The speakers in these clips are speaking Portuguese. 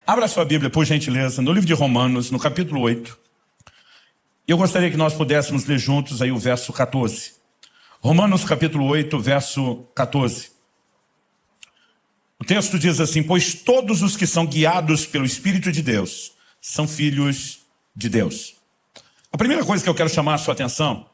Abra sua Bíblia, por gentileza, no livro de Romanos, no capítulo 8. Eu gostaria que nós pudéssemos ler juntos aí o verso 14. Romanos, capítulo 8, verso 14. O texto diz assim: pois todos os que são guiados pelo Espírito de Deus são filhos de Deus. A primeira coisa que eu quero chamar a sua atenção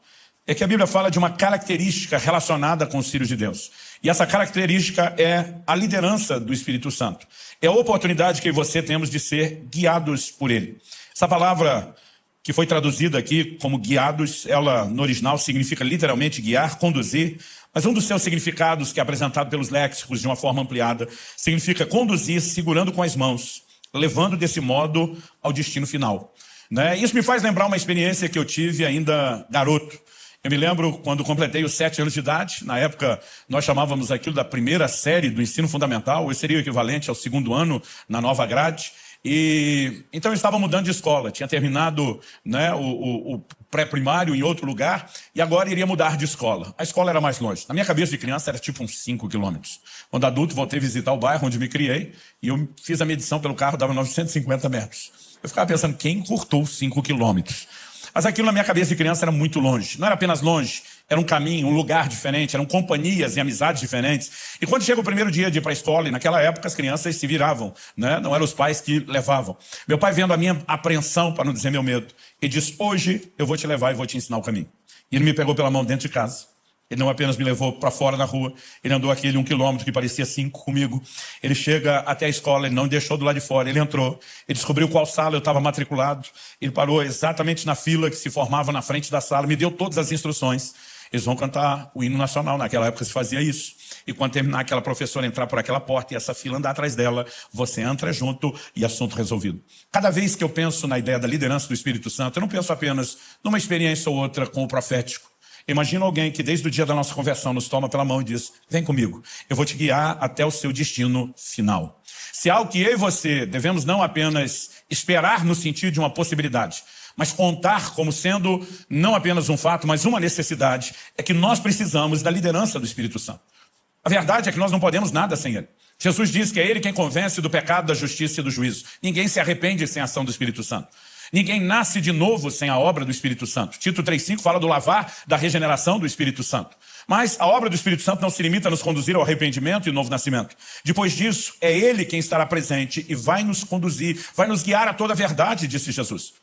é que a Bíblia fala de uma característica relacionada com os filhos de Deus. E essa característica é a liderança do Espírito Santo. É a oportunidade que você temos de ser guiados por Ele. Essa palavra que foi traduzida aqui como guiados, ela no original significa literalmente guiar, conduzir, mas um dos seus significados, que é apresentado pelos léxicos de uma forma ampliada, significa conduzir segurando com as mãos, levando desse modo ao destino final. Isso me faz lembrar uma experiência que eu tive ainda garoto. Eu me lembro quando completei os 7 anos de idade. Na época, nós chamávamos aquilo da primeira série do ensino fundamental. Eu seria o equivalente ao 2º ano na nova grade. Então eu estava mudando de escola. Tinha terminado o pré-primário em outro lugar e agora iria mudar de escola. A escola era mais longe. Na minha cabeça de criança era tipo uns 5 quilômetros. Quando adulto, voltei a visitar o bairro onde me criei e eu fiz a medição pelo carro, dava 950 metros. Eu ficava pensando, quem encurtou 5 quilômetros? Mas aquilo na minha cabeça de criança era muito longe. Não era apenas longe, era um caminho, um lugar diferente, eram companhias e amizades diferentes. E quando chega o primeiro dia de ir para a escola, e naquela época as crianças se viravam, não eram os pais que levavam. Meu pai, vendo a minha apreensão, para não dizer meu medo, ele disse: hoje eu vou te levar e vou te ensinar o caminho. E ele me pegou pela mão dentro de casa. Ele não apenas me levou para fora na rua, ele andou aquele 1 quilômetro que parecia 5 comigo. Ele chega até a escola, ele não me deixou do lado de fora, ele entrou, ele descobriu qual sala eu estava matriculado, ele parou exatamente na fila que se formava na frente da sala, me deu todas as instruções. Eles vão cantar o hino nacional, naquela época se fazia isso. E quando terminar aquela professora entrar por aquela porta e essa fila andar atrás dela, você entra junto e assunto resolvido. Cada vez que eu penso na ideia da liderança do Espírito Santo, eu não penso apenas numa experiência ou outra com o profético. Imagina alguém que desde o dia da nossa conversão nos toma pela mão e diz: vem comigo, eu vou te guiar até o seu destino final. Se há algo que eu e você devemos não apenas esperar no sentido de uma possibilidade, mas contar como sendo não apenas um fato, mas uma necessidade, é que nós precisamos da liderança do Espírito Santo. A verdade é que nós não podemos nada sem Ele. Jesus diz que é Ele quem convence do pecado, da justiça e do juízo. Ninguém se arrepende sem a ação do Espírito Santo. Ninguém nasce de novo sem a obra do Espírito Santo. Tito 3,5 fala do lavar, da regeneração do Espírito Santo. Mas a obra do Espírito Santo não se limita a nos conduzir ao arrependimento e novo nascimento. Depois disso, é Ele quem estará presente e vai nos conduzir, vai nos guiar a toda a verdade, disse Jesus.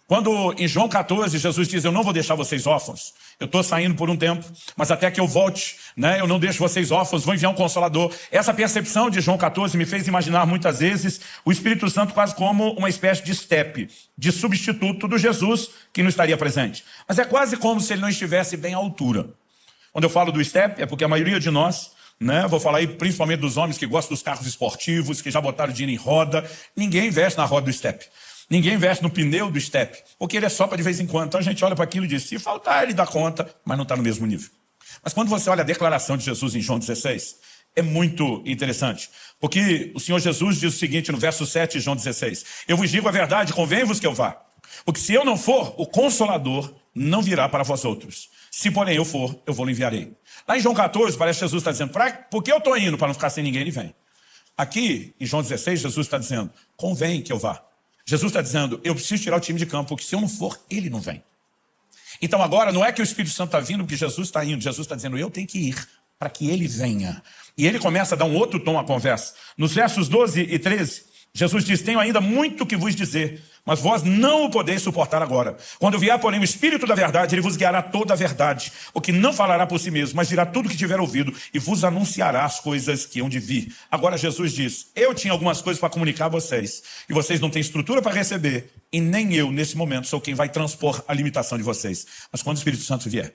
Quando em João 14, Jesus diz: eu não vou deixar vocês órfãos. Eu estou saindo por um tempo, mas até que eu volte, eu não deixo vocês órfãos, vou enviar um Consolador. Essa percepção de João 14 me fez imaginar muitas vezes o Espírito Santo quase como uma espécie de estepe, de substituto do Jesus que não estaria presente. Mas é quase como se ele não estivesse bem à altura. Quando eu falo do estepe, é porque a maioria de nós, vou falar aí principalmente dos homens que gostam dos carros esportivos, que já botaram dinheiro em roda, ninguém investe na roda do estepe. Ninguém investe no pneu do estepe, porque ele é só para de vez em quando. Então a gente olha para aquilo e diz: se faltar, ele dá conta, mas não está no mesmo nível. Mas quando você olha a declaração de Jesus em João 16, é muito interessante. Porque o Senhor Jesus diz o seguinte no verso 7 de João 16: eu vos digo a verdade, convém-vos que eu vá. Porque se eu não for, o Consolador não virá para vós outros. Se porém eu for, eu vou lhe enviarei. Lá em João 14, parece que Jesus está dizendo: por que eu estou indo? Para não ficar sem ninguém, ele vem. Aqui, em João 16, Jesus está dizendo: convém que eu vá. Jesus está dizendo: eu preciso tirar o time de campo, porque se eu não for, ele não vem. Então agora não é que o Espírito Santo está vindo porque Jesus está indo. Jesus está dizendo: eu tenho que ir para que ele venha. E ele começa a dar um outro tom à conversa. Nos versos 12 e 13, Jesus diz: tenho ainda muito que vos dizer, mas vós não o podeis suportar agora. Quando vier, porém, o Espírito da verdade, ele vos guiará toda a verdade, o que não falará por si mesmo, mas dirá tudo o que tiver ouvido e vos anunciará as coisas que hão de vir. Agora Jesus diz: eu tinha algumas coisas para comunicar a vocês, e vocês não têm estrutura para receber, e nem eu, nesse momento, sou quem vai transpor a limitação de vocês. Mas quando o Espírito Santo vier,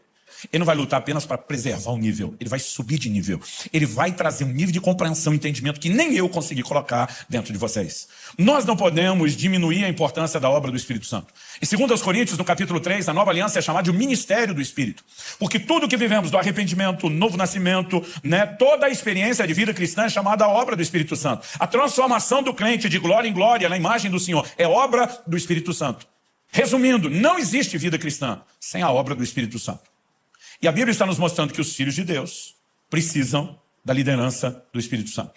ele não vai lutar apenas para preservar o nível, ele vai subir de nível. Ele vai trazer um nível de compreensão e entendimento que nem eu consegui colocar dentro de vocês. Nós não podemos diminuir a importância da obra do Espírito Santo. Em 2 Coríntios, no capítulo 3, a Nova Aliança é chamada de o ministério do Espírito. Porque tudo que vivemos do arrependimento, novo nascimento, toda a experiência de vida cristã é chamada a obra do Espírito Santo. A transformação do crente de glória em glória na imagem do Senhor é obra do Espírito Santo. Resumindo, não existe vida cristã sem a obra do Espírito Santo. E a Bíblia está nos mostrando que os filhos de Deus precisam da liderança do Espírito Santo.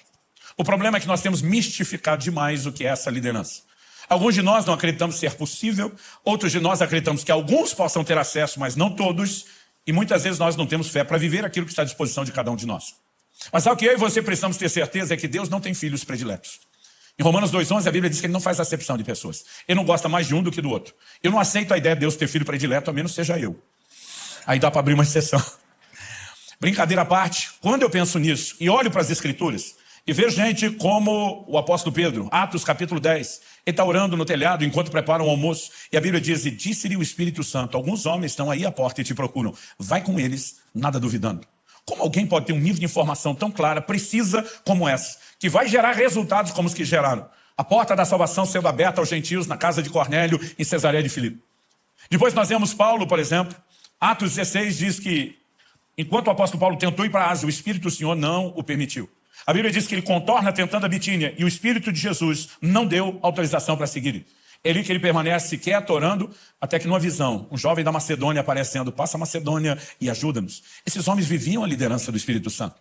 O problema é que nós temos mistificado demais o que é essa liderança. Alguns de nós não acreditamos ser possível, outros de nós acreditamos que alguns possam ter acesso, mas não todos, e muitas vezes nós não temos fé para viver aquilo que está à disposição de cada um de nós. Mas o que eu e você precisamos ter certeza é que Deus não tem filhos prediletos. Em Romanos 2,11 a Bíblia diz que ele não faz acepção de pessoas. Ele não gosta mais de um do que do outro. Eu não aceito a ideia de Deus ter filho predileto, a menos seja eu. Aí dá para abrir uma exceção. Brincadeira à parte, quando eu penso nisso e olho para as Escrituras, e vejo gente como o apóstolo Pedro, Atos capítulo 10, ele está orando no telhado enquanto prepara o almoço, e a Bíblia diz, e disse-lhe o Espírito Santo, alguns homens estão aí à porta e te procuram, vai com eles, nada duvidando. Como alguém pode ter um nível de informação tão clara, precisa como essa, que vai gerar resultados como os que geraram? A porta da salvação sendo aberta aos gentios na casa de Cornélio, em Cesareia de Filipe. Depois nós vemos Paulo, por exemplo, Atos 16 diz que, enquanto o apóstolo Paulo tentou ir para a Ásia, o Espírito do Senhor não o permitiu. A Bíblia diz que ele contorna tentando a Bitínia e o Espírito de Jesus não deu autorização para seguir. Ele que ele permanece quieto, orando, até que numa visão, um jovem da Macedônia aparecendo, passa a Macedônia e ajuda-nos. Esses homens viviam a liderança do Espírito Santo.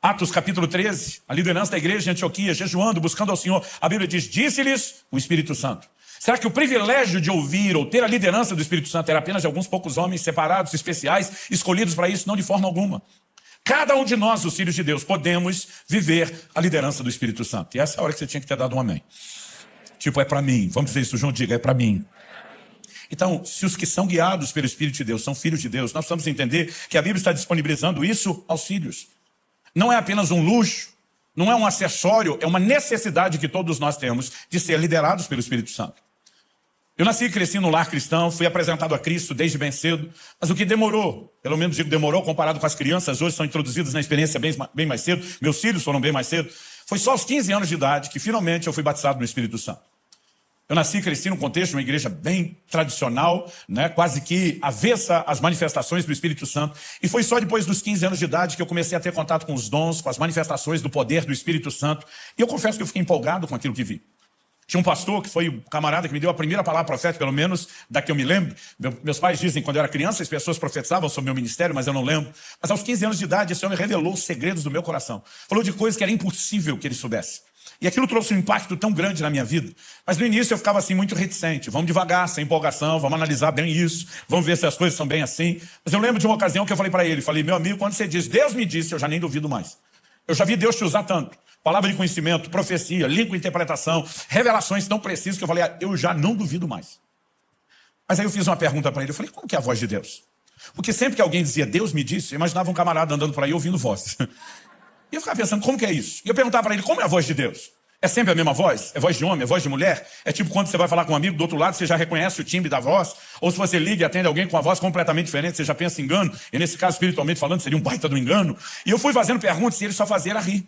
Atos capítulo 13, a liderança da igreja de Antioquia, jejuando, buscando ao Senhor. A Bíblia diz, disse-lhes o Espírito Santo. Será que o privilégio de ouvir ou ter a liderança do Espírito Santo era apenas de alguns poucos homens separados, especiais, escolhidos para isso? Não, de forma alguma. Cada um de nós, os filhos de Deus, podemos viver a liderança do Espírito Santo. E essa é a hora que você tinha que ter dado um amém. Tipo, é para mim. Vamos dizer isso junto, diga, é para mim. Então, se os que são guiados pelo Espírito de Deus são filhos de Deus, nós precisamos entender que a Bíblia está disponibilizando isso aos filhos. Não é apenas um luxo, não é um acessório, é uma necessidade que todos nós temos de ser liderados pelo Espírito Santo. Eu nasci e cresci no lar cristão, fui apresentado a Cristo desde bem cedo, mas o que demorou, pelo menos digo demorou, comparado com as crianças, hoje são introduzidas na experiência bem mais cedo, meus filhos foram bem mais cedo, foi só aos 15 anos de idade que finalmente eu fui batizado no Espírito Santo. Eu nasci e cresci num contexto de uma igreja bem tradicional, né, quase que avessa às manifestações do Espírito Santo, e foi só depois dos 15 anos de idade que eu comecei a ter contato com os dons, com as manifestações do poder do Espírito Santo, e eu confesso que eu fiquei empolgado com aquilo que vi. Tinha um pastor que foi o camarada que me deu a primeira palavra profética, pelo menos da que eu me lembro. Meus pais dizem que quando eu era criança as pessoas profetizavam sobre o meu ministério, mas eu não lembro. Mas aos 15 anos de idade esse homem revelou os segredos do meu coração. Falou de coisas que era impossível que ele soubesse. E aquilo trouxe um impacto tão grande na minha vida. Mas no início eu ficava assim muito reticente. Vamos devagar, sem empolgação, vamos analisar bem isso. Vamos ver se as coisas são bem assim. Mas eu lembro de uma ocasião que eu falei para ele. Falei, meu amigo, quando você diz Deus me disse, eu já nem duvido mais. Eu já vi Deus te usar tanto. Palavra de conhecimento, profecia, língua, interpretação, revelações tão precisas que eu falei, eu já não duvido mais. Mas aí eu fiz uma pergunta para ele, eu falei, como que é a voz de Deus? Porque sempre que alguém dizia, Deus me disse, eu imaginava um camarada andando por aí ouvindo voz. E eu ficava pensando, como que é isso? E eu perguntava para ele, como é a voz de Deus? É sempre a mesma voz? É voz de homem? É voz de mulher? É tipo quando você vai falar com um amigo do outro lado, você já reconhece o timbre da voz? Ou se você liga e atende alguém com uma voz completamente diferente, você já pensa em engano? E nesse caso, espiritualmente falando, seria um baita do engano. E eu fui fazendo perguntas e ele só fazia era rir.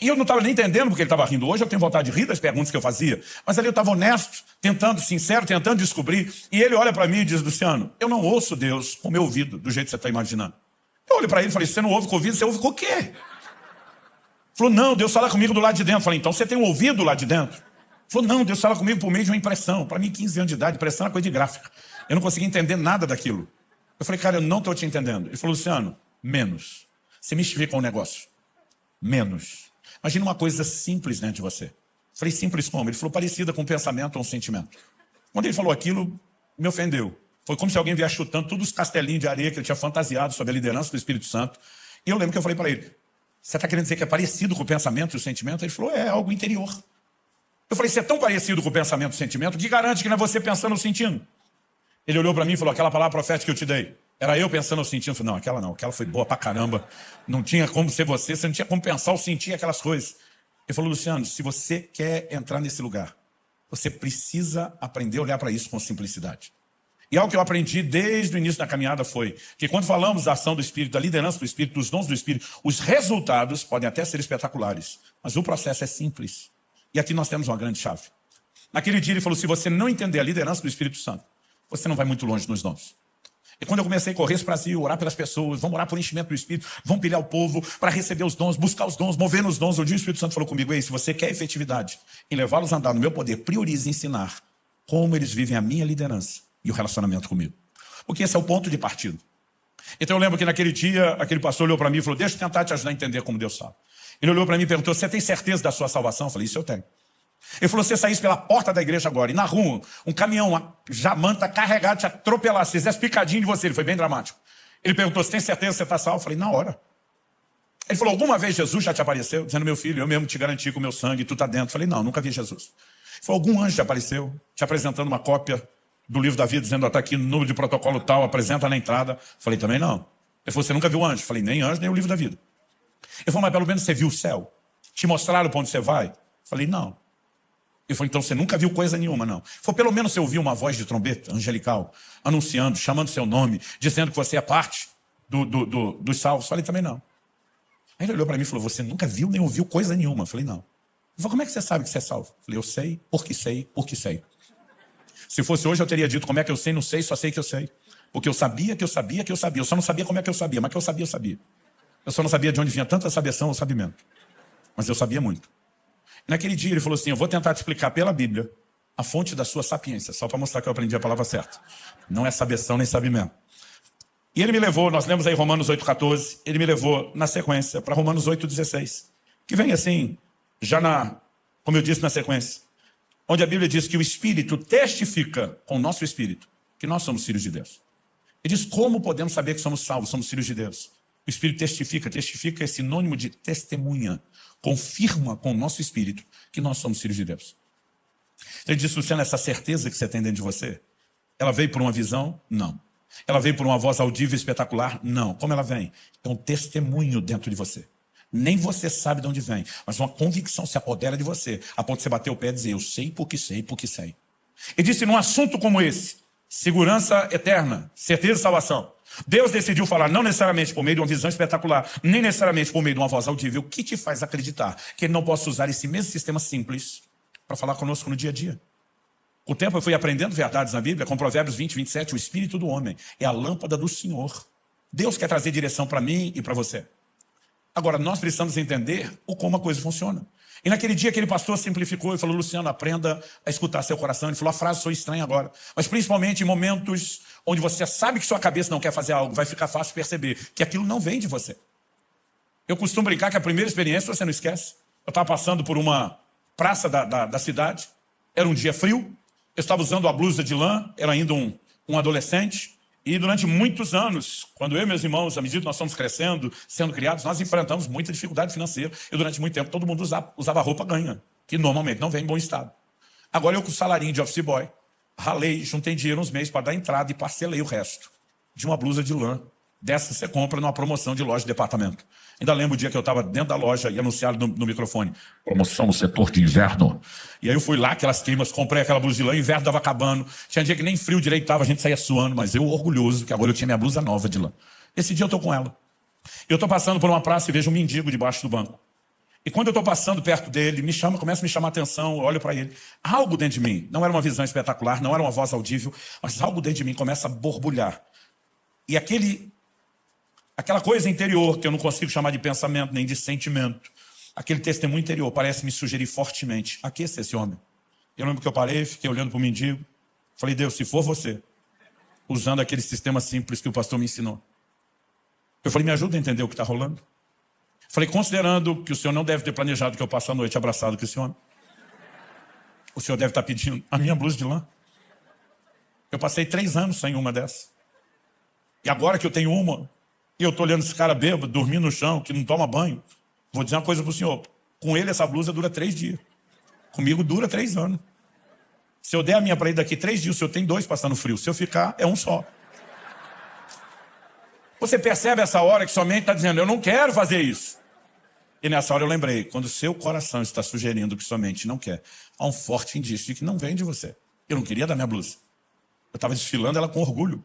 E eu não estava nem entendendo porque ele estava rindo. Hoje eu tenho vontade de rir das perguntas que eu fazia. Mas ali eu estava honesto, tentando, sincero, tentando descobrir. E ele olha para mim e diz, Luciano, eu não ouço Deus com o meu ouvido, do jeito que você está imaginando. Eu olho para ele e falei, você não ouve com o ouvido, você ouve com o quê? Ele falou, não, Deus fala comigo do lado de dentro. Eu falei, então você tem um ouvido lá de dentro? Ele falou, não, Deus fala comigo por meio de uma impressão. Para mim, 15 anos de idade, impressão é coisa de gráfica. Eu não conseguia entender nada daquilo. Eu falei, cara, eu não estou te entendendo. Ele falou, Luciano, menos. Você mistifica um negócio. Menos. Imagina uma coisa simples dentro de você. Eu falei, simples como? Ele falou, parecida com um pensamento ou um sentimento. Quando ele falou aquilo, me ofendeu. Foi como se alguém viesse chutando todos os castelinhos de areia que ele tinha fantasiado sobre a liderança do Espírito Santo. E eu lembro que eu falei para ele, você está querendo dizer que é parecido com o pensamento e o sentimento? Ele falou, é algo interior. Eu falei, se é tão parecido com o pensamento e o sentimento, que garante que não é você pensando ou sentindo? Ele olhou para mim e falou, aquela palavra profética que eu te dei, era eu pensando ou sentindo? Eu falei, não, aquela foi boa pra caramba. Não tinha como ser você não tinha como pensar ou sentir aquelas coisas. Ele falou, Luciano, se você quer entrar nesse lugar, você precisa aprender a olhar para isso com simplicidade. E algo que eu aprendi desde o início da caminhada foi que quando falamos da ação do Espírito, da liderança do Espírito, dos dons do Espírito, os resultados podem até ser espetaculares, mas o processo é simples. E aqui nós temos uma grande chave. Naquele dia ele falou, se você não entender a liderança do Espírito Santo, você não vai muito longe nos dons. E quando eu comecei a correr esse Brasil, orar pelas pessoas, vamos orar por enchimento do Espírito, vamos pilhar o povo para receber os dons, buscar os dons, mover nos dons. Um dia o Espírito Santo falou comigo, ei, se você quer efetividade em levá-los a andar no meu poder, priorize ensinar como eles vivem a minha liderança e o relacionamento comigo. Porque esse é o ponto de partida. Então eu lembro que naquele dia, aquele pastor olhou para mim e falou, deixa eu tentar te ajudar a entender como Deus fala. Ele olhou para mim e perguntou, você tem certeza da sua salvação? Eu falei, isso eu tenho. Ele falou, você saísse pela porta da igreja agora, e na rua, um caminhão, uma jamanta carregado te atropelasse, fizesse picadinho de você. Ele foi bem dramático. Ele perguntou, você tem certeza que você está salvo? Eu falei, na hora. Ele falou, alguma vez Jesus já te apareceu? Dizendo, meu filho, eu mesmo te garanti com o meu sangue, tu está dentro. Eu falei, não, nunca vi Jesus. Ele falou, algum anjo te apareceu, te apresentando uma cópia do livro da vida, dizendo, está aqui no número de protocolo tal, apresenta na entrada. Eu falei, também não. Ele falou, você nunca viu anjo? Eu falei, nem anjo, nem o livro da vida. Ele falou, mas pelo menos você viu o céu? Te mostraram para onde você vai? Eu falei, não. Ele falou, então você nunca viu coisa nenhuma, não. Ele falou, pelo menos você ouviu uma voz de trombeta angelical, anunciando, chamando seu nome, dizendo que você é parte dos salvos. Eu falei, também não. Aí ele olhou para mim e falou, você nunca viu nem ouviu coisa nenhuma. Eu falei, não. Ele falou, como é que você sabe que você é salvo? Eu falei, eu sei, porque sei, porque sei. Se fosse hoje eu teria dito, como é que eu sei, não sei, só sei que eu sei. Porque eu sabia que eu sabia que eu sabia. Eu só não sabia como é que eu sabia, mas que eu sabia. Eu só não sabia de onde vinha tanta sabeção ou sabimento. Mas eu sabia muito. Naquele dia ele falou assim, eu vou tentar te explicar pela Bíblia a fonte da sua sapiência, só para mostrar que eu aprendi a palavra certa. Não é sabeção nem sabimento. E ele me levou, nós lemos aí Romanos 8,14, ele me levou na sequência para Romanos 8,16, que vem assim, como eu disse, na sequência, onde a Bíblia diz que o Espírito testifica com o nosso Espírito que nós somos filhos de Deus. Ele diz como podemos saber que somos salvos, somos filhos de Deus. O Espírito testifica é sinônimo de testemunha. Confirma com o nosso Espírito que nós somos filhos de Deus. Ele diz, Luciano, essa certeza que você tem dentro de você, ela veio por uma visão? Não. Ela veio por uma voz audível espetacular? Não. Como ela vem? É um testemunho dentro de você. Nem você sabe de onde vem, mas uma convicção se apodera de você, a ponto de você bater o pé e dizer, eu sei porque sei, porque sei. Ele disse, num assunto como esse, segurança eterna, certeza de salvação, Deus decidiu falar não necessariamente por meio de uma visão espetacular, nem necessariamente por meio de uma voz audível, o que te faz acreditar que Ele não possa usar esse mesmo sistema simples para falar conosco no dia a dia? Com o tempo eu fui aprendendo verdades na Bíblia, com Provérbios 20, 27, o Espírito do homem é a lâmpada do Senhor. Deus quer trazer direção para mim e para você. Agora, nós precisamos entender como a coisa funciona. E naquele dia aquele pastor simplificou e falou, Luciano, aprenda a escutar seu coração. Ele falou, a frase sou estranha agora, mas principalmente em momentos onde você sabe que sua cabeça não quer fazer algo, vai ficar fácil perceber que aquilo não vem de você. Eu costumo brincar que a primeira experiência você não esquece. Eu estava passando por uma praça da cidade, era um dia frio, eu estava usando a blusa de lã, era ainda um adolescente, e durante muitos anos, quando eu e meus irmãos, à medida que nós estamos crescendo, sendo criados, nós enfrentamos muita dificuldade financeira. E durante muito tempo todo mundo usava roupa ganha, que normalmente não vem em bom estado. Agora eu com o salarinho de office boy, ralei, juntei dinheiro uns meses para dar entrada e parcelei o resto de uma blusa de lã. Dessa você compra numa promoção de loja de departamento. Ainda lembro o dia que eu estava dentro da loja e anunciaram no microfone, promoção no setor de inverno. E aí eu fui lá, aquelas queimas, comprei aquela blusa de lã, o inverno estava acabando. Tinha dia que nem frio direito estava, a gente saía suando, mas eu orgulhoso, que agora eu tinha minha blusa nova de lã. Esse dia eu estou com ela. Eu estou passando por uma praça e vejo um mendigo debaixo do banco. E quando eu estou passando perto dele, começa a me chamar a atenção, eu olho para ele. Algo dentro de mim, não era uma visão espetacular, não era uma voz audível, mas algo dentro de mim começa a borbulhar. E aquela coisa interior, que eu não consigo chamar de pensamento nem de sentimento, aquele testemunho interior parece me sugerir fortemente, aqueça esse homem. Eu lembro que eu parei, fiquei olhando para o mendigo, falei, Deus, se for você, usando aquele sistema simples que o pastor me ensinou. Eu falei, me ajuda a entender o que está rolando. Falei, considerando que o senhor não deve ter planejado que eu passe a noite abraçado com esse homem, o senhor deve estar pedindo a minha blusa de lã. Eu passei 3 anos sem uma dessas. E agora que eu tenho uma, e eu estou olhando esse cara bêbado, dormindo no chão, que não toma banho, vou dizer uma coisa para o senhor. Com ele, essa blusa dura 3 dias. Comigo dura 3 anos. Se eu der a minha para ele daqui 3 dias, o senhor tem 2 passando frio. Se eu ficar, é um só. Você percebe essa hora que sua mente está dizendo, eu não quero fazer isso. E nessa hora eu lembrei, quando o seu coração está sugerindo que sua mente não quer, há um forte indício de que não vem de você. Eu não queria dar minha blusa. Eu estava desfilando ela com orgulho.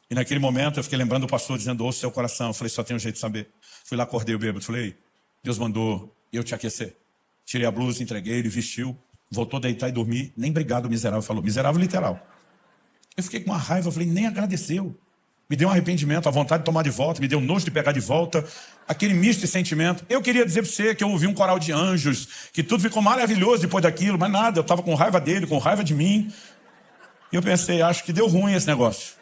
E naquele momento eu fiquei lembrando do pastor dizendo, ouça seu coração. Eu falei, só tem um jeito de saber. Fui lá, acordei o bêbado. Falei, Deus mandou eu te aquecer. Tirei a blusa, entreguei, ele vestiu, voltou a deitar e dormir. Nem obrigado, miserável, falou. Miserável literal. Eu fiquei com uma raiva, eu falei, nem agradeceu. Me deu um arrependimento, a vontade de tomar de volta, me deu nojo de pegar de volta, aquele misto de sentimento. Eu queria dizer para você que eu ouvi um coral de anjos, que tudo ficou maravilhoso depois daquilo, mas nada, eu estava com raiva dele, com raiva de mim. E eu pensei, acho que deu ruim esse negócio.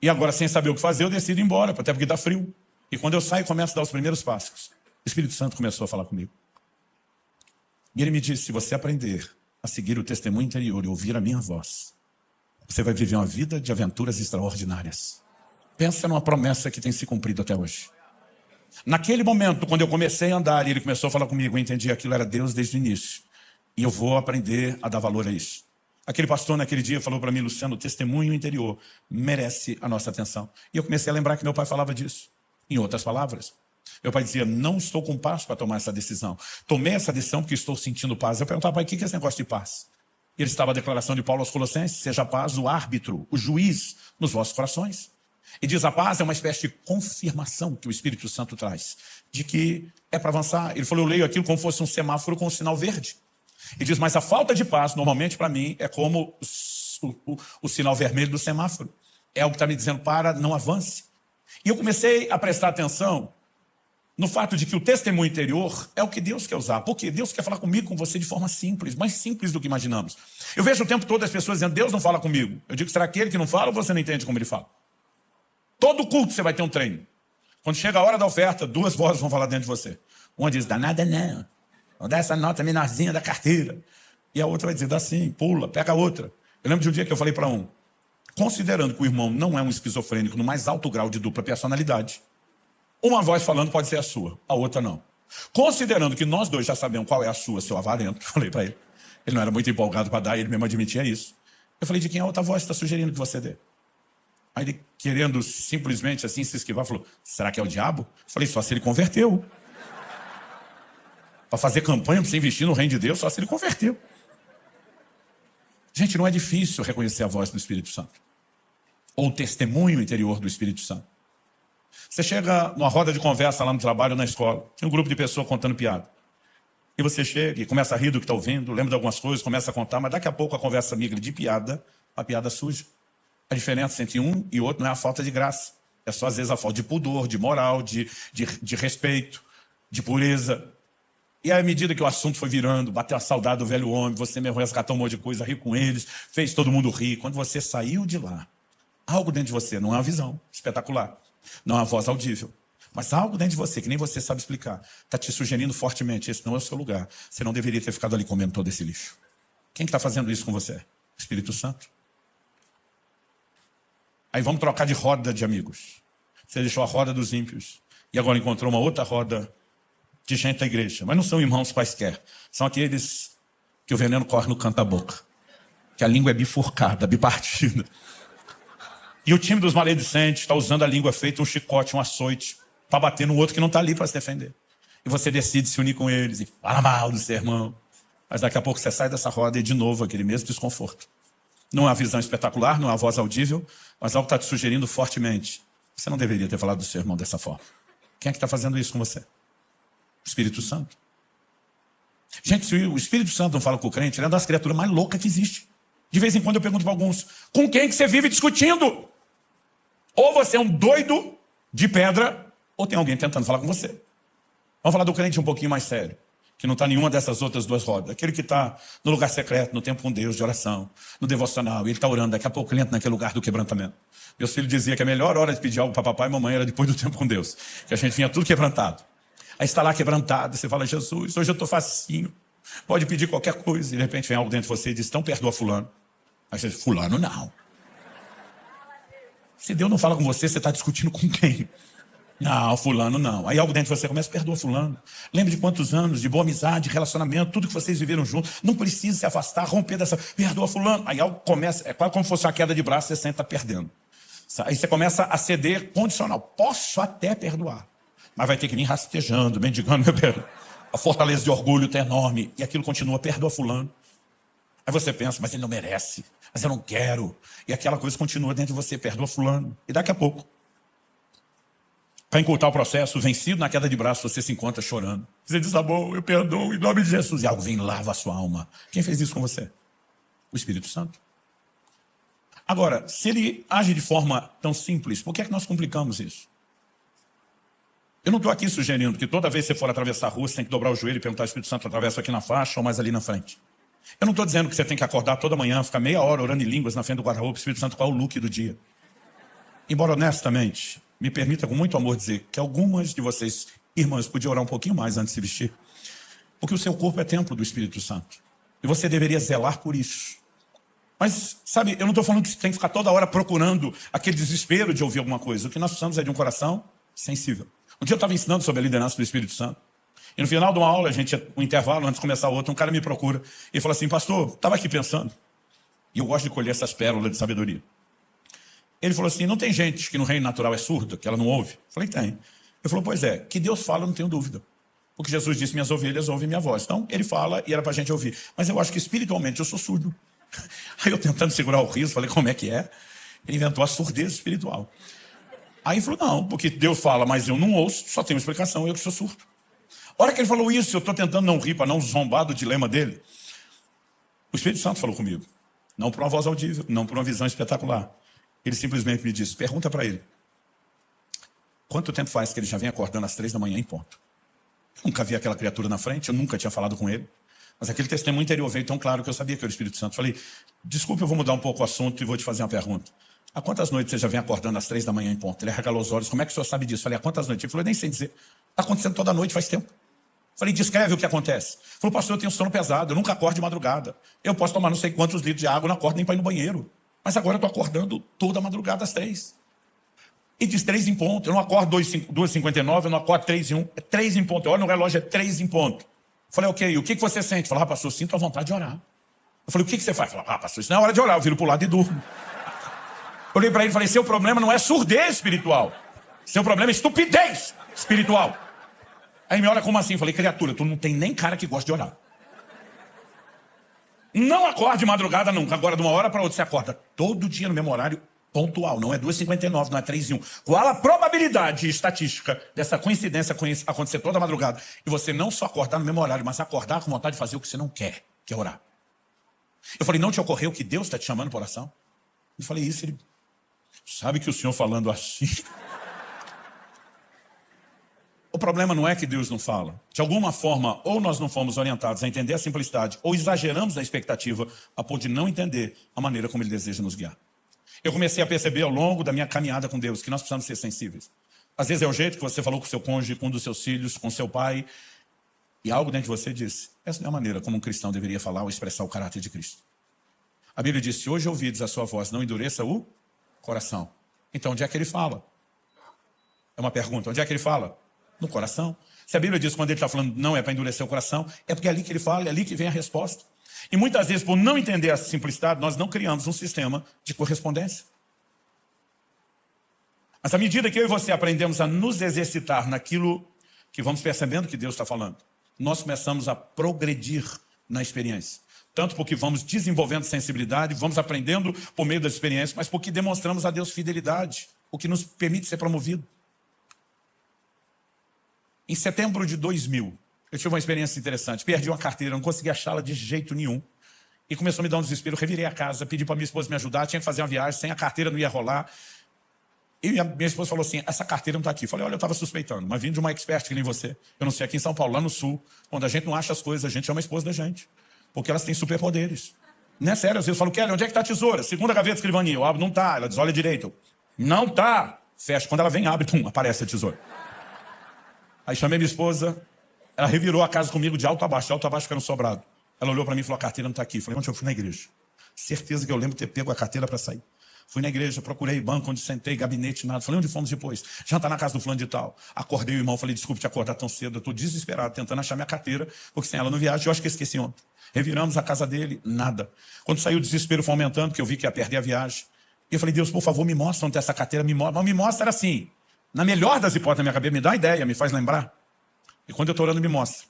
E agora, sem saber o que fazer, eu decido ir embora, até porque dá frio. E quando eu saio e começo a dar os primeiros passos, o Espírito Santo começou a falar comigo. E ele me disse, se você aprender a seguir o testemunho interior e ouvir a minha voz, você vai viver uma vida de aventuras extraordinárias. Pensa numa promessa que tem se cumprido até hoje. Naquele momento, quando eu comecei a andar e ele começou a falar comigo, eu entendi que aquilo era Deus desde o início. E eu vou aprender a dar valor a isso. Aquele pastor naquele dia falou para mim, Luciano, o testemunho interior merece a nossa atenção. E eu comecei a lembrar que meu pai falava disso. Em outras palavras, meu pai dizia, não estou com paz para tomar essa decisão. Tomei essa decisão porque estou sentindo paz. Eu perguntava, pai, o que é esse negócio de paz? E ele estava a declaração de Paulo aos Colossenses, seja a paz o árbitro, o juiz nos vossos corações. E diz, a paz é uma espécie de confirmação que o Espírito Santo traz, de que é para avançar. Ele falou, eu leio aquilo como fosse um semáforo com um sinal verde. E diz, mas a falta de paz, normalmente para mim, é como o sinal vermelho do semáforo. É o que está me dizendo, para, não avance. E eu comecei a prestar atenção no fato de que o testemunho interior é o que Deus quer usar. Porque Deus quer falar comigo, com você, de forma simples, mais simples do que imaginamos. Eu vejo o tempo todo as pessoas dizendo, Deus não fala comigo. Eu digo, será aquele que não fala ou você não entende como ele fala? Todo culto você vai ter um treino. Quando chega a hora da oferta, duas vozes vão falar dentro de você. Uma diz, dá nada não. Vou dar essa nota menorzinha da carteira. E a outra vai dizer, dá sim, pula, pega a outra. Eu lembro de um dia que eu falei para um, considerando que o irmão não é um esquizofrênico no mais alto grau de dupla personalidade, uma voz falando pode ser a sua, a outra não. Considerando que nós dois já sabemos qual é a sua, seu avarento, falei para ele. Ele não era muito empolgado para dar, ele mesmo admitia isso. Eu falei, de quem a outra voz está sugerindo que você dê? Aí ele, querendo simplesmente assim se esquivar, falou, será que é o diabo? Eu falei, só se ele converteu. Para fazer campanha, para você investir no reino de Deus, só se ele converteu. Gente, não é difícil reconhecer a voz do Espírito Santo. Ou o testemunho interior do Espírito Santo. Você chega numa roda de conversa lá no trabalho ou na escola, tem um grupo de pessoas contando piada. E você chega e começa a rir do que está ouvindo, lembra de algumas coisas, começa a contar, mas daqui a pouco a conversa migra de piada a piada suja. A diferença entre um e outro não é a falta de graça. É só, às vezes, a falta de pudor, de moral, de respeito, de pureza. E aí, à medida que o assunto foi virando, bateu a saudade do velho homem, você mesmo resgatou um monte de coisa, riu com eles, fez todo mundo rir. Quando você saiu de lá, algo dentro de você, não é uma visão espetacular, não é uma voz audível, mas algo dentro de você, que nem você sabe explicar, está te sugerindo fortemente, esse não é o seu lugar. Você não deveria ter ficado ali comendo todo esse lixo. Quem está fazendo isso com você? O Espírito Santo. Aí vamos trocar de roda de amigos. Você deixou a roda dos ímpios e agora encontrou uma outra roda de gente da igreja. Mas não são irmãos quaisquer. São aqueles que o veneno corre no canto da boca. Que a língua é bifurcada, bipartida. E o time dos maledicentes está usando a língua feita um chicote, um açoite, para bater no outro que não está ali para se defender. E você decide se unir com eles e fala mal do seu irmão. Mas daqui a pouco você sai dessa roda e de novo aquele mesmo desconforto. Não é uma visão espetacular, não é uma voz audível, mas algo está te sugerindo fortemente. Você não deveria ter falado do seu irmão dessa forma. Quem é que está fazendo isso com você? O Espírito Santo. Gente, se o Espírito Santo não fala com o crente, ele é uma das criaturas mais loucas que existe. De vez em quando eu pergunto para alguns, com quem que você vive discutindo? Ou você é um doido de pedra, ou tem alguém tentando falar com você. Vamos falar do crente um pouquinho mais sério, que não está em nenhuma dessas outras duas rodas. Aquele que está no lugar secreto, no tempo com Deus, de oração, no devocional, e ele está orando, daqui a pouco ele entra naquele lugar do quebrantamento. Meu filho dizia que a melhor hora de pedir algo para papai e mamãe era depois do tempo com Deus, que a gente vinha tudo quebrantado. Aí está lá quebrantado, você fala, Jesus, hoje eu estou facinho, pode pedir qualquer coisa, e de repente vem algo dentro de você e diz, então perdoa fulano. Aí você diz, fulano não. Se Deus não fala com você, você está discutindo com quem? Não, fulano não. Aí algo dentro de você começa, perdoa fulano. Lembre de quantos anos de boa amizade, relacionamento, tudo que vocês viveram juntos. Não precisa se afastar, romper dessa, perdoa fulano. Aí algo começa, é quase como se fosse uma queda de braço, você senta perdendo. Aí você começa a ceder condicional. Posso até perdoar, mas vai ter que vir rastejando, mendigando meu perdão. A fortaleza de orgulho está enorme. E aquilo continua, perdoa fulano. Aí você pensa, mas ele não merece, mas eu não quero. E aquela coisa continua dentro de você, perdoa fulano. E daqui a pouco, para encurtar o processo, vencido na queda de braço, você se encontra chorando. Você diz, tá bom, eu perdoo em nome de Jesus. E algo vem e lava a sua alma. Quem fez isso com você? O Espírito Santo. Agora, se ele age de forma tão simples, por que é que nós complicamos isso? Eu não estou aqui sugerindo que toda vez que você for atravessar a rua, você tem que dobrar o joelho e perguntar ao Espírito Santo, atravessa aqui na faixa ou mais ali na frente. Eu não estou dizendo que você tem que acordar toda manhã, ficar meia hora orando em línguas na frente do guarda-roupa, Espírito Santo, qual é o look do dia? Embora honestamente, me permita com muito amor dizer que algumas de vocês, irmãs, podiam orar um pouquinho mais antes de se vestir. Porque o seu corpo é templo do Espírito Santo. E você deveria zelar por isso. Mas, sabe, eu não estou falando que você tem que ficar toda hora procurando aquele desespero de ouvir alguma coisa. O que nós precisamos é de um coração sensível. Um dia eu estava ensinando sobre a liderança do Espírito Santo. E no final de uma aula, um intervalo, antes de começar a outra, um cara me procura e fala assim, pastor, estava aqui pensando. E eu gosto de colher essas pérolas de sabedoria. Ele falou assim, não tem gente que no reino natural é surda, que ela não ouve? Eu falei, tem. Ele falou, pois é, que Deus fala, eu não tenho dúvida. Porque Jesus disse, minhas ovelhas ouvem minha voz. Então, ele fala e era pra gente ouvir. Mas eu acho que espiritualmente eu sou surdo. Aí eu tentando segurar o riso, falei, como é que é? Ele inventou a surdez espiritual. Aí ele falou, não, porque Deus fala, mas eu não ouço, só tem uma explicação, eu que sou surdo. A hora que ele falou isso, eu estou tentando não rir, para não zombar do dilema dele. O Espírito Santo falou comigo. Não por uma voz audível, não por uma visão espetacular. Ele simplesmente me disse, pergunta para ele. Quanto tempo faz que ele já vem acordando às 3 da manhã em ponto? Eu nunca vi aquela criatura na frente, eu nunca tinha falado com ele. Mas aquele testemunho interior veio tão claro que eu sabia que era o Espírito Santo. Falei, desculpe, eu vou mudar um pouco o assunto e vou te fazer uma pergunta. Há quantas noites você já vem acordando às 3 da manhã em ponto? Ele arregalou os olhos, como é que o senhor sabe disso? Falei, há quantas noites? Ele falou, eu nem sei dizer. Está acontecendo toda noite, faz tempo. Falei, descreve o que acontece. Ele falou, pastor, eu tenho sono pesado, eu nunca acordo de madrugada. Eu posso tomar não sei quantos litros de água, não acordo nem para ir no banheiro. Mas agora eu estou acordando toda madrugada às 3. E diz 3 em ponto. Eu não acordo 2h59, eu não acordo 3 em 1. É 3 em ponto. Eu olho no relógio, é 3 em ponto. Falei, ok, o que você sente? Falei, pastor, eu sinto a vontade de orar. Eu falei, o que você faz? Falei, pastor, isso não é hora de orar. Eu viro para o lado e durmo. Eu olhei para ele e falei, seu problema não é surdez espiritual. Seu problema é estupidez espiritual. Aí me olha como assim? Falei, criatura, tu não tem nem cara que gosta de orar. Não acorde de madrugada nunca. Agora, de uma hora para outra, você acorda todo dia no mesmo horário pontual. Não é 2h59, não é 3 em 1. Qual a probabilidade estatística dessa coincidência acontecer toda madrugada? E você não só acordar no mesmo horário, mas acordar com vontade de fazer o que você não quer, que é orar. Eu falei, não te ocorreu que Deus está te chamando para oração? Eu falei, isso, ele... Sabe que o senhor falando assim... O problema não é que Deus não fala. De alguma forma, ou nós não fomos orientados a entender a simplicidade, ou exageramos na expectativa a ponto de não entender a maneira como Ele deseja nos guiar. Eu comecei a perceber ao longo da minha caminhada com Deus que nós precisamos ser sensíveis. Às vezes é o jeito que você falou com seu cônjuge, com um dos seus filhos, com seu pai, e algo dentro de você disse, essa não é a maneira como um cristão deveria falar ou expressar o caráter de Cristo. A Bíblia diz, se hoje ouvides a sua voz, não endureça o coração. Então, onde é que ele fala? É uma pergunta, onde é que ele fala? No coração. Se a Bíblia diz que quando ele está falando não é para endurecer o coração, é porque é ali que ele fala, é ali que vem a resposta. E muitas vezes, por não entender a simplicidade, nós não criamos um sistema de correspondência. Mas à medida que eu e você aprendemos a nos exercitar naquilo que vamos percebendo que Deus está falando, nós começamos a progredir na experiência. Tanto porque vamos desenvolvendo sensibilidade, vamos aprendendo por meio das experiências, mas porque demonstramos a Deus fidelidade, o que nos permite ser promovido. Em setembro de 2000, eu tive uma experiência interessante. Perdi uma carteira, não consegui achá-la de jeito nenhum. E começou a me dar um desespero. Eu revirei a casa, pedi para minha esposa me ajudar. Tinha que fazer uma viagem, sem a carteira não ia rolar. E minha esposa falou assim, essa carteira não está aqui. Eu falei, olha, eu estava suspeitando, mas vindo de uma expert que nem você. Eu não sei, aqui em São Paulo, lá no Sul, quando a gente não acha as coisas, a gente chama a esposa da gente. Porque elas têm superpoderes. Não é sério, às vezes eu falo, Kelly, onde é que está a tesoura? Segunda gaveta de escrivaninha. Eu abro, não está. Ela diz, olha direito. Não está. Fecha. Quando ela vem, abre, pum, aparece a tesoura. Aí chamei minha esposa, ela revirou a casa comigo de alto a baixo fica no sobrado. Ela olhou para mim e falou, a carteira não está aqui. Eu falei, onde eu fui? Na igreja. Certeza que eu lembro de ter pego a carteira para sair. Fui na igreja, procurei banco onde sentei, gabinete, nada. Falei, onde fomos depois? Jantar na casa do fulano de tal. Acordei o irmão, falei, desculpe te acordar tão cedo. Eu estou desesperado, tentando achar minha carteira, porque sem ela não viaja, eu acho que eu esqueci ontem. Reviramos a casa dele, nada. Quando saiu o desespero foi aumentando, porque eu vi que ia perder a viagem. E eu falei, Deus, por favor, me mostra onde está essa carteira, me mostra. Mas me mostra era assim, na melhor das hipóteses da minha cabeça, me dá uma ideia, me faz lembrar. E quando eu estou orando, me mostra.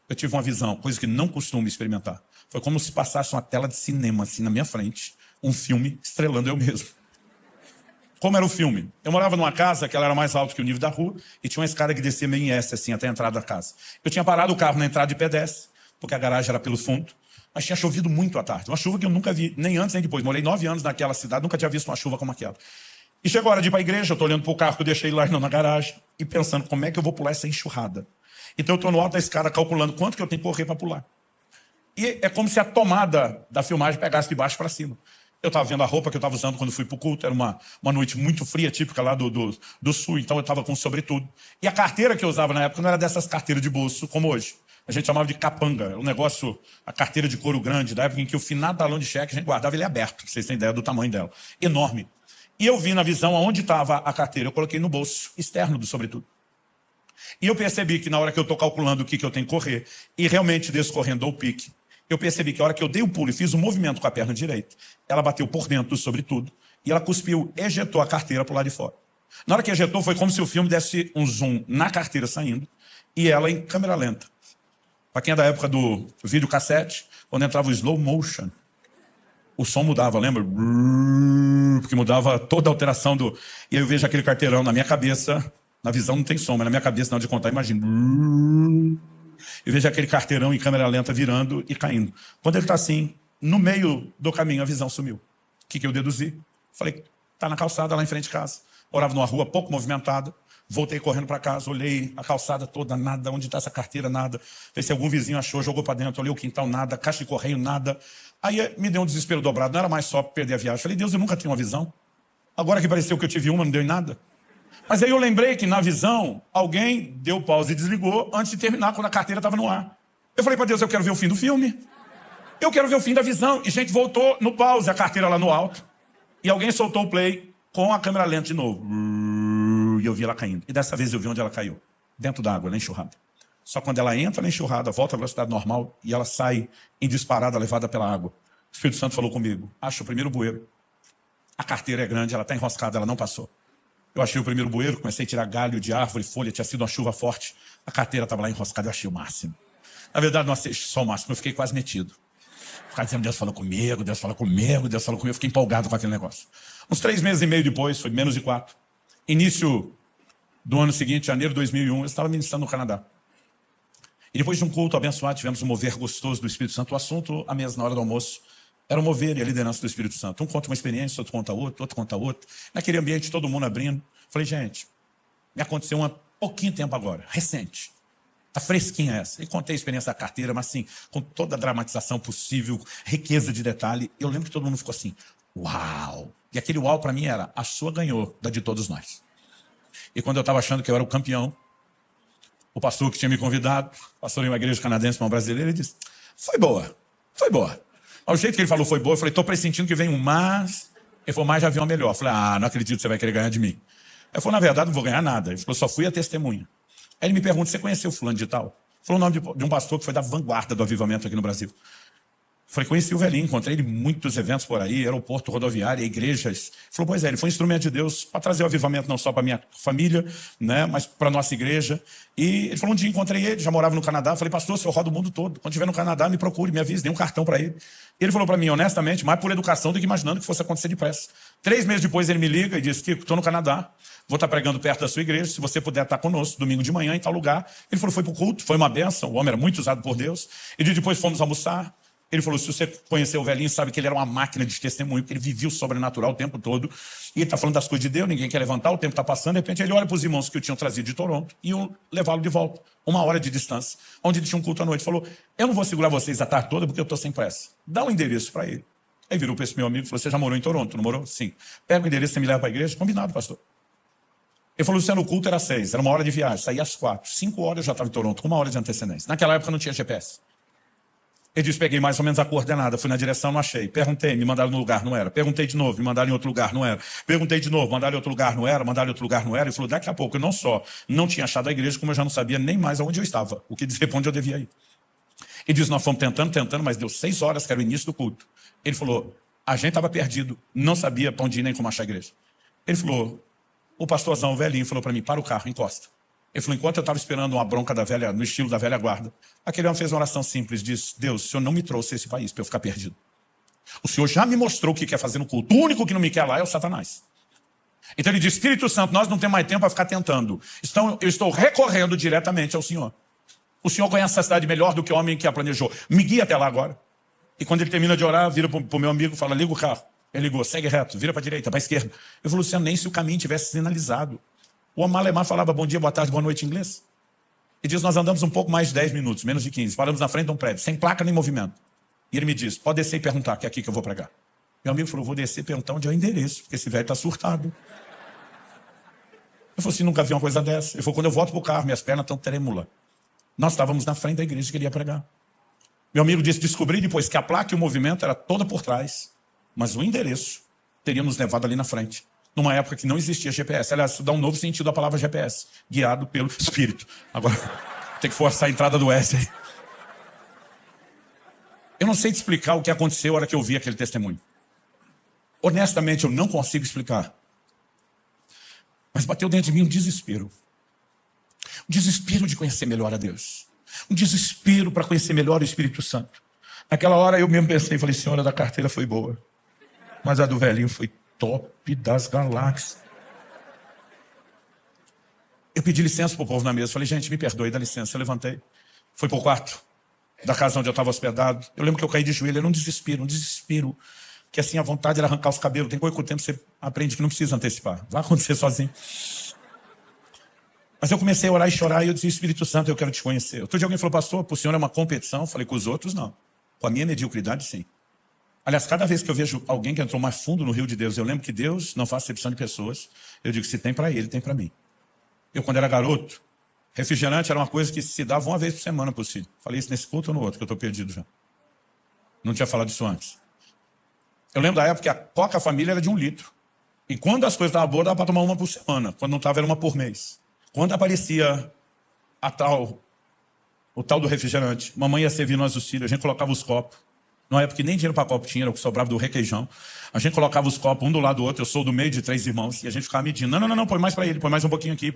Eu tive uma visão, coisa que não costumo experimentar. Foi como se passasse uma tela de cinema, assim, na minha frente, um filme estrelando eu mesmo. Como era o filme? Eu morava numa casa que ela era mais alta que o nível da rua e tinha uma escada que descia meio em S, assim, até a entrada da casa. Eu tinha parado o carro na entrada de pedestre, porque a garagem era pelo fundo, mas tinha chovido muito à tarde. Uma chuva que eu nunca vi, nem antes nem depois. Morei 9 anos naquela cidade, nunca tinha visto uma chuva como aquela. E chegou a hora de ir para a igreja, eu estou olhando para o carro que eu deixei lá na garagem e pensando como é que eu vou pular essa enxurrada. Então eu estou no alto da escada calculando quanto que eu tenho que correr para pular. E é como se a tomada da filmagem pegasse de baixo para cima. Eu estava vendo a roupa que eu estava usando quando fui para o culto. Era uma noite muito fria, típica lá do sul. Então eu estava com sobretudo. E a carteira que eu usava na época não era dessas carteiras de bolso como hoje. A gente chamava de capanga. Um negócio, a carteira de couro grande, da época em que o finado talão de cheque a gente guardava ele aberto. Pra vocês terem ideia do tamanho dela. Enorme. E eu vi na visão aonde estava a carteira. Eu coloquei no bolso externo do sobretudo. E eu percebi que na hora que eu estou calculando o que eu tenho que correr, e realmente descorrendo o pique, eu percebi que a hora que eu dei o pulo e fiz um movimento com a perna direita, ela bateu por dentro do sobretudo, e ela cuspiu, ejetou a carteira para o lado de fora. Na hora que ejetou, foi como se o filme desse um zoom na carteira saindo, e ela em câmera lenta. Para quem é da época do videocassete, quando entrava o slow motion, o som mudava, lembra? Porque mudava toda a alteração do... E aí eu vejo aquele carteirão na minha cabeça, na visão não tem som, mas na minha cabeça, na hora de contar, imagina... E vejo aquele carteirão em câmera lenta virando e caindo. Quando ele está assim, no meio do caminho, a visão sumiu. O que eu deduzi? Falei, tá na calçada lá em frente de casa. Morava numa rua pouco movimentada. Voltei correndo para casa, olhei a calçada toda, nada. Onde está essa carteira, nada. Falei, se algum vizinho achou, jogou para dentro. Olhei o quintal, nada. Caixa de correio, nada. Aí me deu um desespero dobrado. Não era mais só perder a viagem. Falei, Deus, eu nunca tinha uma visão. Agora que pareceu que eu tive uma, não deu em nada. Mas aí eu lembrei que na visão, alguém deu pause e desligou antes de terminar, quando a carteira estava no ar. Eu falei para Deus, eu quero ver o fim do filme. Eu quero ver o fim da visão. E gente voltou no pause, a carteira lá no alto. E alguém soltou o play com a câmera lenta de novo. E eu vi ela caindo. E dessa vez eu vi onde ela caiu. Dentro d'água, na enxurrada. Só quando ela entra na enxurrada, volta à velocidade normal e ela sai em disparada, levada pela água. O Espírito Santo falou comigo, acha o primeiro bueiro. A carteira é grande, ela está enroscada, ela não passou. Eu achei o primeiro bueiro, comecei a tirar galho de árvore, folha, tinha sido uma chuva forte. A carteira estava lá enroscada, eu achei o máximo. Na verdade, não achei só o máximo, eu fiquei quase metido. Ficava dizendo, Deus falou comigo, Deus falou comigo, Deus falou comigo. Eu fiquei empolgado com aquele negócio. Uns 3 meses e meio depois, foi menos de 4. Início do ano seguinte, janeiro de 2001, eu estava ministrando no Canadá. E depois de um culto abençoado, tivemos um mover gostoso do Espírito Santo. O assunto, à mesa, na hora do almoço, era o mover e a liderança do Espírito Santo. Um conta uma experiência, outro conta outra. Naquele ambiente, todo mundo abrindo. Falei, gente, me aconteceu há pouquinho tempo agora, recente. Tá fresquinha essa. E contei a experiência da carteira, mas assim, com toda a dramatização possível, riqueza de detalhe. Eu lembro que todo mundo ficou assim, uau! E aquele uau para mim era, a sua ganhou da de todos nós. E quando eu estava achando que eu era o campeão, o pastor que tinha me convidado, pastor em uma igreja canadense, uma brasileira, ele disse, foi boa. Ao jeito que ele falou foi boa, eu falei, estou pressentindo que vem um mas. Ele falou, mas já viu uma melhor. Eu falei, não acredito que você vai querer ganhar de mim. Ele falou, na verdade, não vou ganhar nada. Ele falou, só fui a testemunha. Aí ele me pergunta, você conheceu fulano de tal? Falou o nome de um pastor que foi da vanguarda do avivamento aqui no Brasil. Falei, conheci o velhinho, encontrei ele em muitos eventos por aí, aeroporto, rodoviária, igrejas. Falou, pois é, ele foi um instrumento de Deus para trazer o avivamento não só para minha família, né, mas para a nossa igreja. E ele falou, um dia encontrei ele, já morava no Canadá. Falei, pastor, o senhor roda o mundo todo. Quando estiver no Canadá, me procure, me avise, dê um cartão para ele. E ele falou para mim, honestamente, mais por educação do que imaginando que fosse acontecer depressa. 3 meses depois ele me liga e diz, Kiko, estou no Canadá, vou estar pregando perto da sua igreja, se você puder estar conosco, domingo de manhã, em tal lugar. Ele falou, foi para o culto, foi uma bênção, o homem era muito usado por Deus. E depois fomos almoçar. Ele falou, se você conheceu o velhinho, sabe que ele era uma máquina de testemunho, que ele vivia o sobrenatural o tempo todo. E ele está falando das coisas de Deus, ninguém quer levantar, o tempo está passando. De repente ele olha para os irmãos que o tinham trazido de Toronto e iam levá-lo de volta, 1 hora de distância, onde ele tinha um culto à noite. Falou, eu não vou segurar vocês a tarde toda porque eu estou sem pressa. Dá um endereço para ele. Aí virou para esse meu amigo e falou, você já morou em Toronto, não morou? Sim. Pega o endereço, você me leva para a igreja? Combinado, pastor. Ele falou, Luciano, o culto era 6, era 1 hora de viagem, saía às 4. 5 horas eu já estava em Toronto, com 1 hora de antecedência. Naquela época não tinha GPS. Ele disse, peguei mais ou menos a coordenada, fui na direção, não achei. Perguntei, me mandaram no lugar, não era. Perguntei de novo, me mandaram em outro lugar, não era. Perguntei de novo, mandaram em outro lugar, não era. Mandaram em outro lugar, não era. Ele falou, daqui a pouco, eu não só não tinha achado a igreja, como eu já não sabia nem mais aonde eu estava. O que dizer para onde eu devia ir. Ele disse, nós fomos tentando, mas deu 6 horas, que era o início do culto. Ele falou, a gente estava perdido, não sabia para onde ir nem como achar a igreja. Ele falou, o pastorzão, o velhinho, falou para mim, para o carro, encosta. Ele falou, enquanto eu estava esperando uma bronca da velha, no estilo da velha guarda, aquele homem fez uma oração simples, disse, Deus, o Senhor não me trouxe esse país para eu ficar perdido. O Senhor já me mostrou o que quer fazer no culto. O único que não me quer lá é o Satanás. Então ele disse, Espírito Santo, nós não temos mais tempo para ficar tentando. Então eu estou recorrendo diretamente ao Senhor. O Senhor conhece essa cidade melhor do que o homem que a planejou. Me guia até lá agora. E quando ele termina de orar, vira para o meu amigo e fala, liga o carro. Ele ligou, segue reto, vira para a direita, para a esquerda. Eu falei, Luciano, nem se o caminho tivesse sinalizado. O homem alemão falava bom dia, boa tarde, boa noite em inglês. E diz, nós andamos um pouco mais de 10 minutos, menos de 15. Paramos na frente de um prédio, sem placa nem movimento. E ele me diz, pode descer e perguntar, que é aqui que eu vou pregar. Meu amigo falou, vou descer e perguntar onde é o endereço, porque esse velho está surtado. Eu falei assim, nunca vi uma coisa dessa. Ele falou, quando eu volto pro carro, minhas pernas estão trêmulas. Nós estávamos na frente da igreja que ele ia pregar. Meu amigo disse, descobri depois que a placa e o movimento era toda por trás, mas o endereço teria nos levado ali na frente, numa época que não existia GPS. Aliás, isso dá um novo sentido à palavra GPS, guiado pelo Espírito. Agora, tem que forçar a entrada do S aí. Eu não sei te explicar o que aconteceu na hora que eu vi aquele testemunho. Honestamente, eu não consigo explicar. Mas bateu dentro de mim um desespero. Um desespero de conhecer melhor a Deus. Um desespero para conhecer melhor o Espírito Santo. Naquela hora eu mesmo pensei, falei, senhora, da carteira foi boa. Mas a do velhinho foi top das galáxias. Eu pedi licença para o povo na mesa. Falei, gente, me perdoe, dá licença. Eu levantei. Fui para o quarto da casa onde eu estava hospedado. Eu lembro que eu caí de joelho. Era um desespero. Que assim, a vontade era arrancar os cabelos. Tem coisa que com o tempo você aprende que não precisa antecipar. Vai acontecer sozinho. Mas eu comecei a orar e chorar e eu disse, Espírito Santo, eu quero te conhecer. Outro dia alguém falou, pastor, para o senhor é uma competição? Eu falei, com os outros, não. Com a minha mediocridade, sim. Aliás, cada vez que eu vejo alguém que entrou mais fundo no rio de Deus, eu lembro que Deus não faz acepção de pessoas. Eu digo, se tem para ele, tem para mim. Eu, quando era garoto, refrigerante era uma coisa que se dava uma vez por semana para o filho. Falei isso nesse culto ou no outro, que eu estou perdido já. Não tinha falado isso antes. Eu lembro da época que a Coca Família era de 1 litro. E quando as coisas estavam boas, dava para tomar uma por semana. Quando não estava, era uma por mês. Quando aparecia o tal do refrigerante, mamãe ia servir nós os filhos, a gente colocava os copos. Numa época que nem dinheiro para copo tinha, era o que sobrava do requeijão. A gente colocava os copos um do lado do outro, eu sou do meio de 3 irmãos, e a gente ficava medindo. Não, põe mais para ele, põe mais um pouquinho aqui.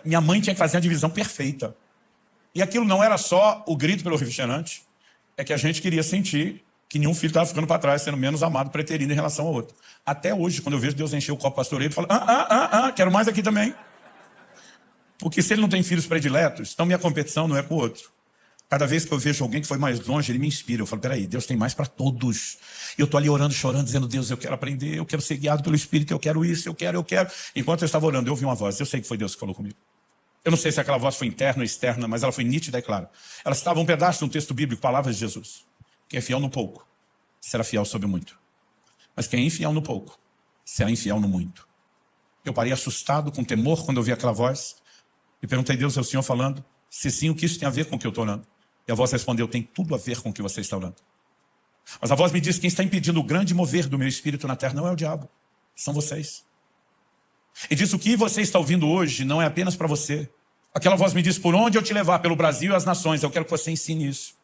Minha mãe tinha que fazer a divisão perfeita. E aquilo não era só o grito pelo refrigerante, é que a gente queria sentir que nenhum filho estava ficando para trás, sendo menos amado, preterindo em relação ao outro. Até hoje, quando eu vejo Deus encher o copo pastoreiro, eu falo, quero mais aqui também. Porque se ele não tem filhos prediletos, então minha competição não é com o outro. Cada vez que eu vejo alguém que foi mais longe, ele me inspira. Eu falo, peraí, Deus tem mais para todos. E eu estou ali orando, chorando, dizendo, Deus, eu quero aprender, eu quero ser guiado pelo Espírito, eu quero isso, eu quero. Enquanto eu estava orando, eu ouvi uma voz. Eu sei que foi Deus que falou comigo. Eu não sei se aquela voz foi interna ou externa, mas ela foi nítida e clara. Ela estava um pedaço de um texto bíblico, palavras de Jesus. Quem é fiel no pouco, será fiel sobre muito. Mas quem é infiel no pouco, será infiel no muito. Eu parei assustado, com temor, quando eu vi aquela voz. E perguntei, Deus, é o Senhor falando? Se sim, o que isso tem a ver com o que eu estou orando? E a voz respondeu, tem tudo a ver com o que você está orando. Mas a voz me disse, quem está impedindo o grande mover do meu espírito na terra não é o diabo, são vocês. E disse, o que você está ouvindo hoje não é apenas para você. Aquela voz me disse, por onde eu te levar, pelo Brasil e as nações, eu quero que você ensine isso.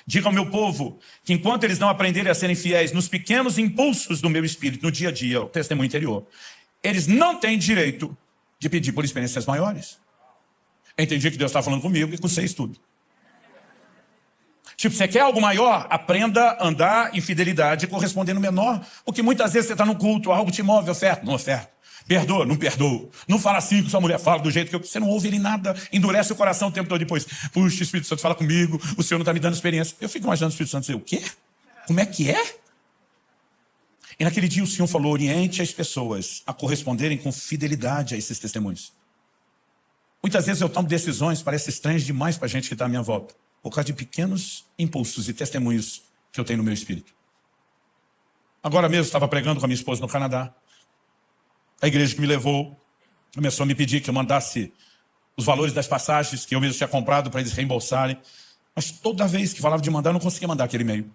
Diga ao meu povo que enquanto eles não aprenderem a serem fiéis nos pequenos impulsos do meu espírito, no dia a dia, o testemunho interior, eles não têm direito de pedir por experiências maiores. Eu entendi que Deus está falando comigo e com vocês tudo. Tipo, você quer algo maior? Aprenda a andar em fidelidade e corresponder no menor. Porque muitas vezes você está no culto, algo te move, oferta, não oferta. Perdoa, não perdoa. Não fala assim que sua mulher fala do jeito que você não ouve ele nada. Endurece o coração o tempo todo depois. Puxa, o Espírito Santo fala comigo, o Senhor não está me dando experiência. Eu fico imaginando o Espírito Santo dizer, o quê? Como é que é? E naquele dia o Senhor falou, oriente as pessoas a corresponderem com fidelidade a esses testemunhos. Muitas vezes eu tomo decisões, parece estranhas demais para a gente que está à minha volta, por causa de pequenos impulsos e testemunhos que eu tenho no meu espírito. Agora mesmo estava pregando com a minha esposa no Canadá. A igreja que me levou começou a me pedir que eu mandasse os valores das passagens que eu mesmo tinha comprado para eles reembolsarem. Mas toda vez que falava de mandar, eu não conseguia mandar aquele e-mail.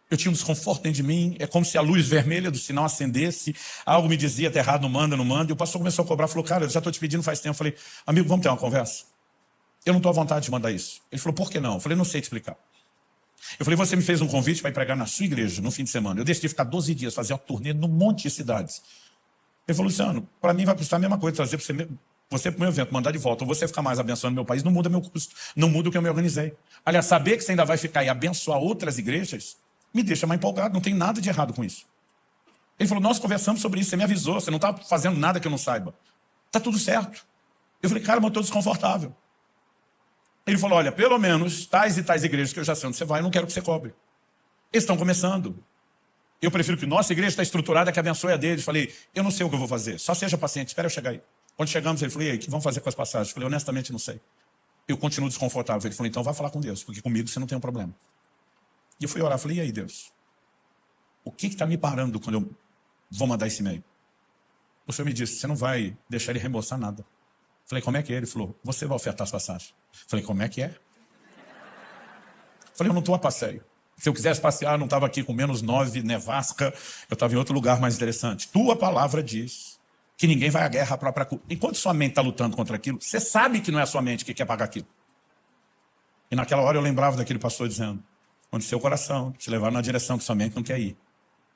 Eu tinha um desconforto dentro de mim, é como se a luz vermelha do sinal acendesse, algo me dizia, tá errado, não manda, e o pastor começou a cobrar, falou, cara, eu já estou te pedindo faz tempo. Eu falei, amigo, vamos ter uma conversa? Eu não estou à vontade de mandar isso. Ele falou, por que não? Eu falei, não sei te explicar. Eu falei, você me fez um convite para ir pregar na sua igreja no fim de semana. Eu decidi ficar 12 dias, fazer uma turnê num monte de cidades. Ele falou, Luciano, para mim vai custar a mesma coisa, trazer você para o meu evento, mandar de volta, ou você ficar mais abençoando meu país, não muda meu custo, não muda o que eu me organizei. Aliás, saber que você ainda vai ficar e abençoar outras igrejas, me deixa mais empolgado, não tem nada de errado com isso. Ele falou, nós conversamos sobre isso, você me avisou, você não está fazendo nada que eu não saiba. Está tudo certo. Eu falei, cara, mas eu estou desconfortável. Ele falou, olha, pelo menos tais e tais igrejas que eu já sei onde você vai, eu não quero que você cobre. Eles estão começando. Eu prefiro que nossa igreja está estruturada, que abençoe a deles. Falei, eu não sei o que eu vou fazer, só seja paciente, espera eu chegar aí. Quando chegamos, ele falou, e aí, o que vamos fazer com as passagens? Eu falei, honestamente, não sei. Eu continuo desconfortável. Ele falou, então vai falar com Deus, porque comigo você não tem um problema. E eu fui orar, falei, e aí, Deus? o que está me parando quando eu vou mandar esse e-mail? O senhor me disse, você não vai deixar ele reembolsar nada. Falei, como é que é? Ele falou, você vai ofertar as passagens. Falei, como é que é? Falei, eu não estou a passeio. Se eu quisesse passear, eu não estava aqui com -9, nevasca, eu estava em outro lugar mais interessante. Tua palavra diz que ninguém vai à guerra à própria culpa. Enquanto sua mente está lutando contra aquilo, você sabe que não é a sua mente que quer pagar aquilo. E naquela hora eu lembrava daquele pastor dizendo, onde seu coração te levar na direção que sua mente não quer ir.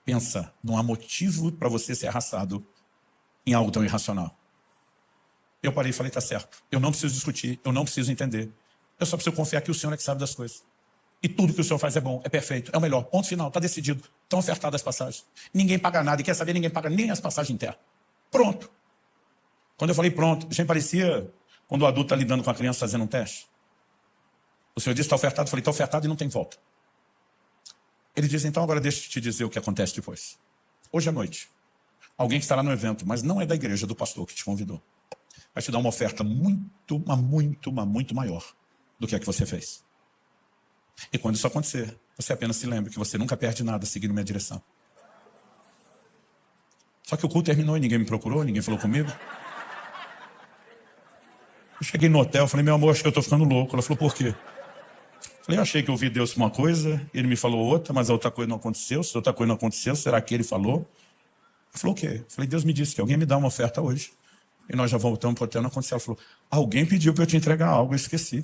Pensa, não há motivo para você ser arrastado em algo tão irracional. Eu parei e falei, tá certo. Eu não preciso discutir, eu não preciso entender. Eu só preciso confiar que o Senhor é que sabe das coisas. E tudo que o Senhor faz é bom, é perfeito, é o melhor. Ponto final, está decidido. Estão ofertadas as passagens. Ninguém paga nada, e quer saber, ninguém paga nem as passagens internas. Pronto. Quando eu falei pronto, já parecia quando o adulto está lidando com a criança fazendo um teste. O Senhor disse, está ofertado. Eu falei, está ofertado e não tem volta. Ele diz, então agora deixa eu te dizer o que acontece depois. Hoje à noite, alguém que estará no evento, mas não é da igreja, do pastor que te convidou, vai te dar uma oferta muito maior do que a que você fez. E quando isso acontecer, você apenas se lembre que você nunca perde nada seguindo minha direção. Só que o culto terminou e ninguém me procurou, ninguém falou comigo. Eu cheguei no hotel, falei, meu amor, acho que eu estou ficando louco. Ela falou, por quê? Falei, eu achei que eu ouvi Deus uma coisa, ele me falou outra, mas a outra coisa não aconteceu. Se outra coisa não aconteceu, será que ele falou? Ela falou, o quê? Falei, Deus me disse que alguém me dá uma oferta hoje. E nós já voltamos para o hotel, não aconteceu. Ela falou, alguém pediu para eu te entregar algo, eu esqueci.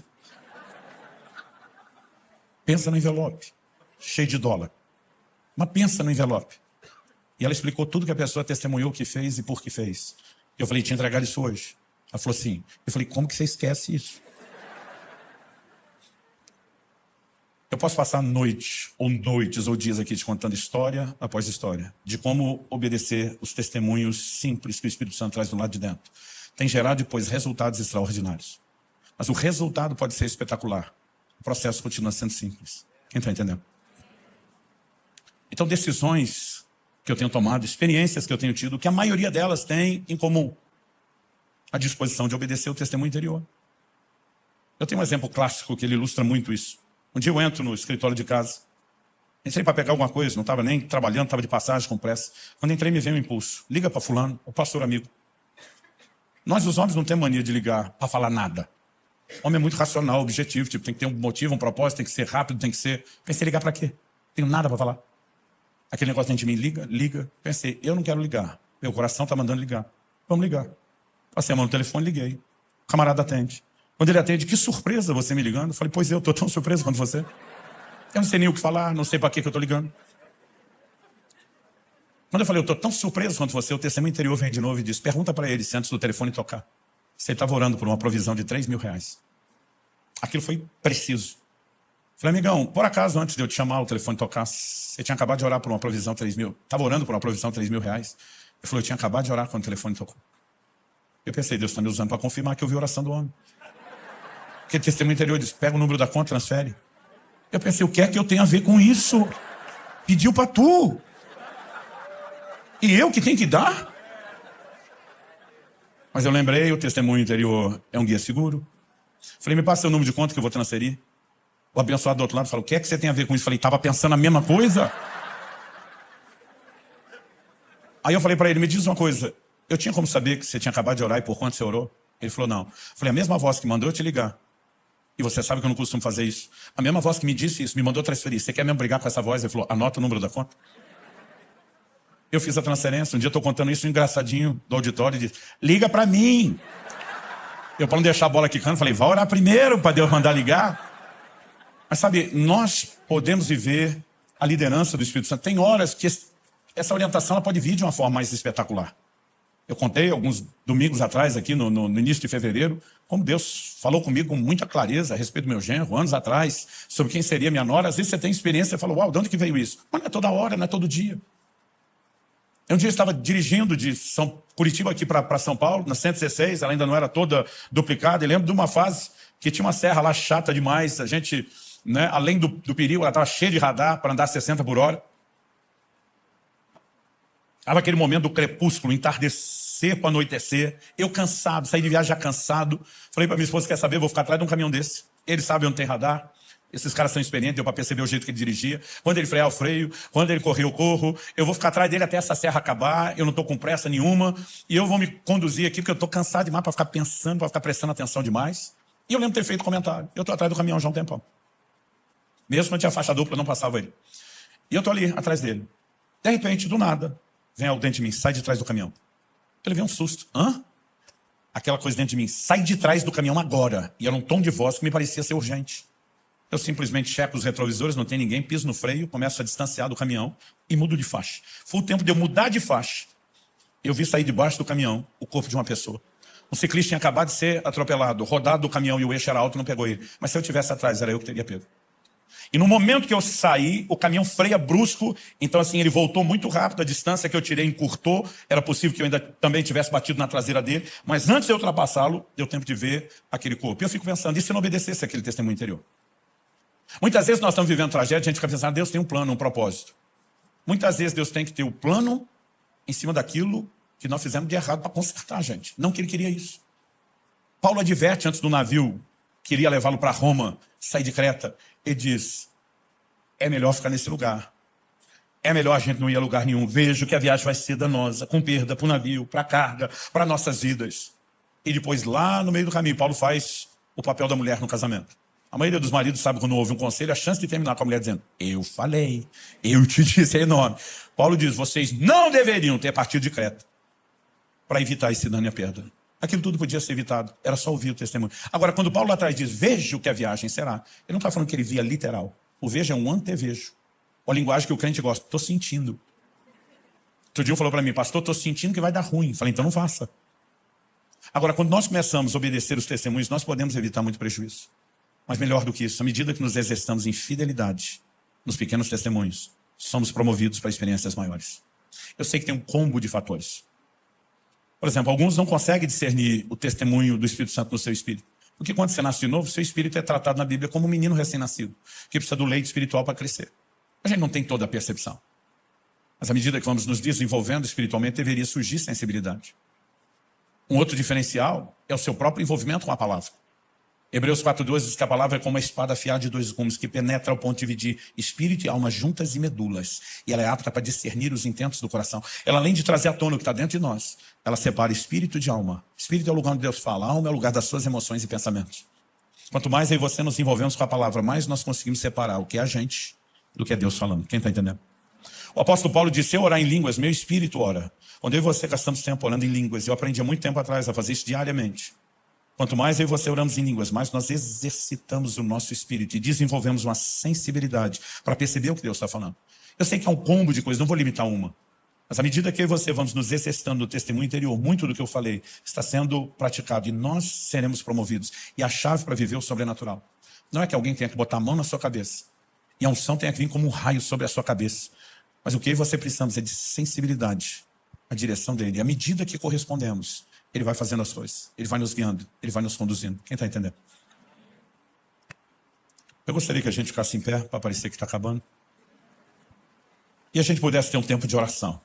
Pensa no envelope, cheio de dólar. Mas pensa no envelope. E ela explicou tudo que a pessoa testemunhou que fez e por que fez. Eu falei, te entregar isso hoje. Ela falou assim. Eu falei, como que você esquece isso? Eu posso passar noites ou dias aqui te contando história após história de como obedecer os testemunhos simples que o Espírito Santo traz do lado de dentro. Tem gerado depois resultados extraordinários. Mas o resultado pode ser espetacular. O processo continua sendo simples. Quem está entendendo? Então, decisões que eu tenho tomado, experiências que eu tenho tido, que a maioria delas tem em comum a disposição de obedecer o testemunho interior. Eu tenho um exemplo clássico que ele ilustra muito isso. Um dia eu entro no escritório de casa, entrei para pegar alguma coisa, não estava nem trabalhando, estava de passagem com pressa. Quando entrei, me veio um impulso. Liga para fulano, o pastor amigo. Nós, os homens, não temos mania de ligar para falar nada. O homem é muito racional, objetivo, tipo, tem que ter um motivo, um propósito, tem que ser rápido, tem que ser... Pensei, ligar para quê? Tenho nada para falar. Aquele negócio dentro de mim, liga. Pensei, eu não quero ligar. Meu coração está mandando ligar. Vamos ligar. Passei a mão no telefone, liguei. O camarada atende. Quando ele atende, que surpresa você me ligando. Eu falei, pois eu estou tão surpreso quanto você. Eu não sei nem o que falar, não sei para que eu estou ligando. Quando eu falei, eu estou tão surpreso quanto você, o testemunho interior vem de novo e diz, pergunta para ele se antes do telefone tocar, se ele estava orando por uma provisão de R$3.000. Aquilo foi preciso. Falei, amigão, por acaso, antes de eu te chamar, o telefone tocar, você tinha acabado de orar por uma provisão de R$3.000? Estava orando por uma provisão de R$3.000? Ele falou, eu tinha acabado de orar quando o telefone tocou. Eu pensei, Deus está me usando para confirmar que eu vi a oração do homem. Porque o testemunho interior diz, pega o número da conta, transfere. Eu pensei, o que é que eu tenho a ver com isso? Pediu para tu. E eu que tenho que dar? Mas eu lembrei, o testemunho interior é um guia seguro. Falei, me passa o número de conta que eu vou transferir. O abençoado do outro lado falou, o que é que você tem a ver com isso? Falei, estava pensando a mesma coisa. Aí eu falei para ele, me diz uma coisa, eu tinha como saber que você tinha acabado de orar e por quanto você orou? Ele falou, não. Falei, a mesma voz que mandou eu te ligar. E você sabe que eu não costumo fazer isso. A mesma voz que me disse isso, me mandou transferir. Você quer mesmo brigar com essa voz? Ele falou, anota o número da conta. Eu fiz a transferência. Um dia eu estou contando isso, um engraçadinho do auditório disse, liga para mim. Eu, para não deixar a bola quicando, falei, vai orar primeiro para Deus mandar ligar. Mas sabe, nós podemos viver a liderança do Espírito Santo. Tem horas que essa orientação ela pode vir de uma forma mais espetacular. Eu contei alguns domingos atrás, aqui no início de fevereiro, como Deus falou comigo com muita clareza a respeito do meu genro, anos atrás, sobre quem seria minha nora. Às vezes você tem experiência e fala, uau, de onde que veio isso? Mas não é toda hora, não é todo dia. Um dia eu estava dirigindo de Curitiba aqui para São Paulo, na 116, ela ainda não era toda duplicada. E lembro de uma fase que tinha uma serra lá chata demais. A gente, né, além do perigo, ela estava cheia de radar para andar 60 por hora. Estava aquele momento do crepúsculo, entardecer para anoitecer. Eu cansado, saí de viagem já cansado. Falei para minha esposa, quer saber, vou ficar atrás de um caminhão desse. Ele sabe onde tem radar. Esses caras são experientes, deu para perceber o jeito que ele dirigia. Quando ele frear, eu freio. Quando ele correr, eu corro. Eu vou ficar atrás dele até essa serra acabar. Eu não estou com pressa nenhuma. E eu vou me conduzir aqui, porque eu estou cansado demais para ficar pensando, para ficar prestando atenção demais. E eu lembro de ter feito comentário. Eu estou atrás do caminhão já há um tempão. Mesmo quando tinha faixa dupla, eu não passava ele. E eu estou ali, atrás dele. De repente, do nada, vem algo dentro de mim, sai de trás do caminhão. Ele veio um susto. Hã? Aquela coisa dentro de mim, sai de trás do caminhão agora. E era um tom de voz que me parecia ser urgente. Eu simplesmente checo os retrovisores, não tem ninguém, piso no freio, começo a distanciar do caminhão e mudo de faixa. Foi o tempo de eu mudar de faixa. Eu vi sair debaixo do caminhão o corpo de uma pessoa. Um ciclista tinha acabado de ser atropelado, rodado do caminhão e o eixo era alto, não pegou ele. Mas se eu estivesse atrás, era eu que teria pego. E no momento que eu saí, o caminhão freia brusco, então assim, ele voltou muito rápido, a distância que eu tirei encurtou, era possível que eu ainda também tivesse batido na traseira dele, mas antes de eu ultrapassá-lo, deu tempo de ver aquele corpo. E eu fico pensando, e se eu não obedecesse aquele testemunho interior? Muitas vezes nós estamos vivendo tragédia, a gente fica pensando, Deus tem um plano, um propósito. Muitas vezes Deus tem que ter o plano em cima daquilo que nós fizemos de errado para consertar a gente. Não que ele queria isso. Paulo adverte antes do navio que iria levá-lo para Roma, sair de Creta. Ele diz, é melhor ficar nesse lugar. É melhor a gente não ir a lugar nenhum. Vejo que a viagem vai ser danosa, com perda para o navio, para a carga, para nossas vidas. E depois, lá no meio do caminho, Paulo faz o papel da mulher no casamento. A maioria dos maridos sabe quando ouve um conselho, a chance de terminar com a mulher dizendo, eu falei, eu te disse, é enorme. Paulo diz, vocês não deveriam ter partido de Creta para evitar esse dano e a perda. Aquilo tudo podia ser evitado, era só ouvir o testemunho. Agora, quando Paulo lá atrás diz, veja o que a viagem será, ele não está falando que ele via literal. O veja é um antevejo. A linguagem que o crente gosta, estou sentindo. Outro dia falou para mim, pastor, estou sentindo que vai dar ruim. Falei, então não faça. Agora, quando nós começamos a obedecer os testemunhos, nós podemos evitar muito prejuízo. Mas melhor do que isso, à medida que nos exercitamos em fidelidade nos pequenos testemunhos, somos promovidos para experiências maiores. Eu sei que tem um combo de fatores. Por exemplo, alguns não conseguem discernir o testemunho do Espírito Santo no seu espírito. Porque quando você nasce de novo, seu espírito é tratado na Bíblia como um menino recém-nascido, que precisa do leite espiritual para crescer. A gente não tem toda a percepção. Mas à medida que vamos nos desenvolvendo espiritualmente, deveria surgir sensibilidade. Um outro diferencial é o seu próprio envolvimento com a palavra. Hebreus 4:2 diz que a palavra é como uma espada afiada de 2 gumes, que penetra ao ponto de dividir espírito e alma juntas e medulas. E ela é apta para discernir os intentos do coração. Ela, além de trazer à tona o que está dentro de nós, ela separa espírito de alma. Espírito é o lugar onde Deus fala, a alma é o lugar das suas emoções e pensamentos. Quanto mais eu e você nos envolvemos com a palavra, mais nós conseguimos separar o que é a gente do que é Deus falando. Quem está entendendo? O apóstolo Paulo disse, se eu orar em línguas, meu espírito ora. Quando eu e você gastamos tempo orando em línguas, eu aprendi há muito tempo atrás a fazer isso diariamente. Quanto mais eu e você oramos em línguas, mais nós exercitamos o nosso espírito e desenvolvemos uma sensibilidade para perceber o que Deus está falando. Eu sei que é um combo de coisas, não vou limitar uma. Mas à medida que eu e você vamos nos exercitando no testemunho interior, muito do que eu falei está sendo praticado e nós seremos promovidos. E a chave para viver o sobrenatural não é que alguém tenha que botar a mão na sua cabeça e a unção tenha que vir como um raio sobre a sua cabeça. Mas o que eu e você precisamos é de sensibilidade, a direção dele. E à medida que correspondemos, ele vai fazendo as coisas. Ele vai nos guiando. Ele vai nos conduzindo. Quem está entendendo? Eu gostaria que a gente ficasse em pé para parecer que está acabando. E a gente pudesse ter um tempo de oração.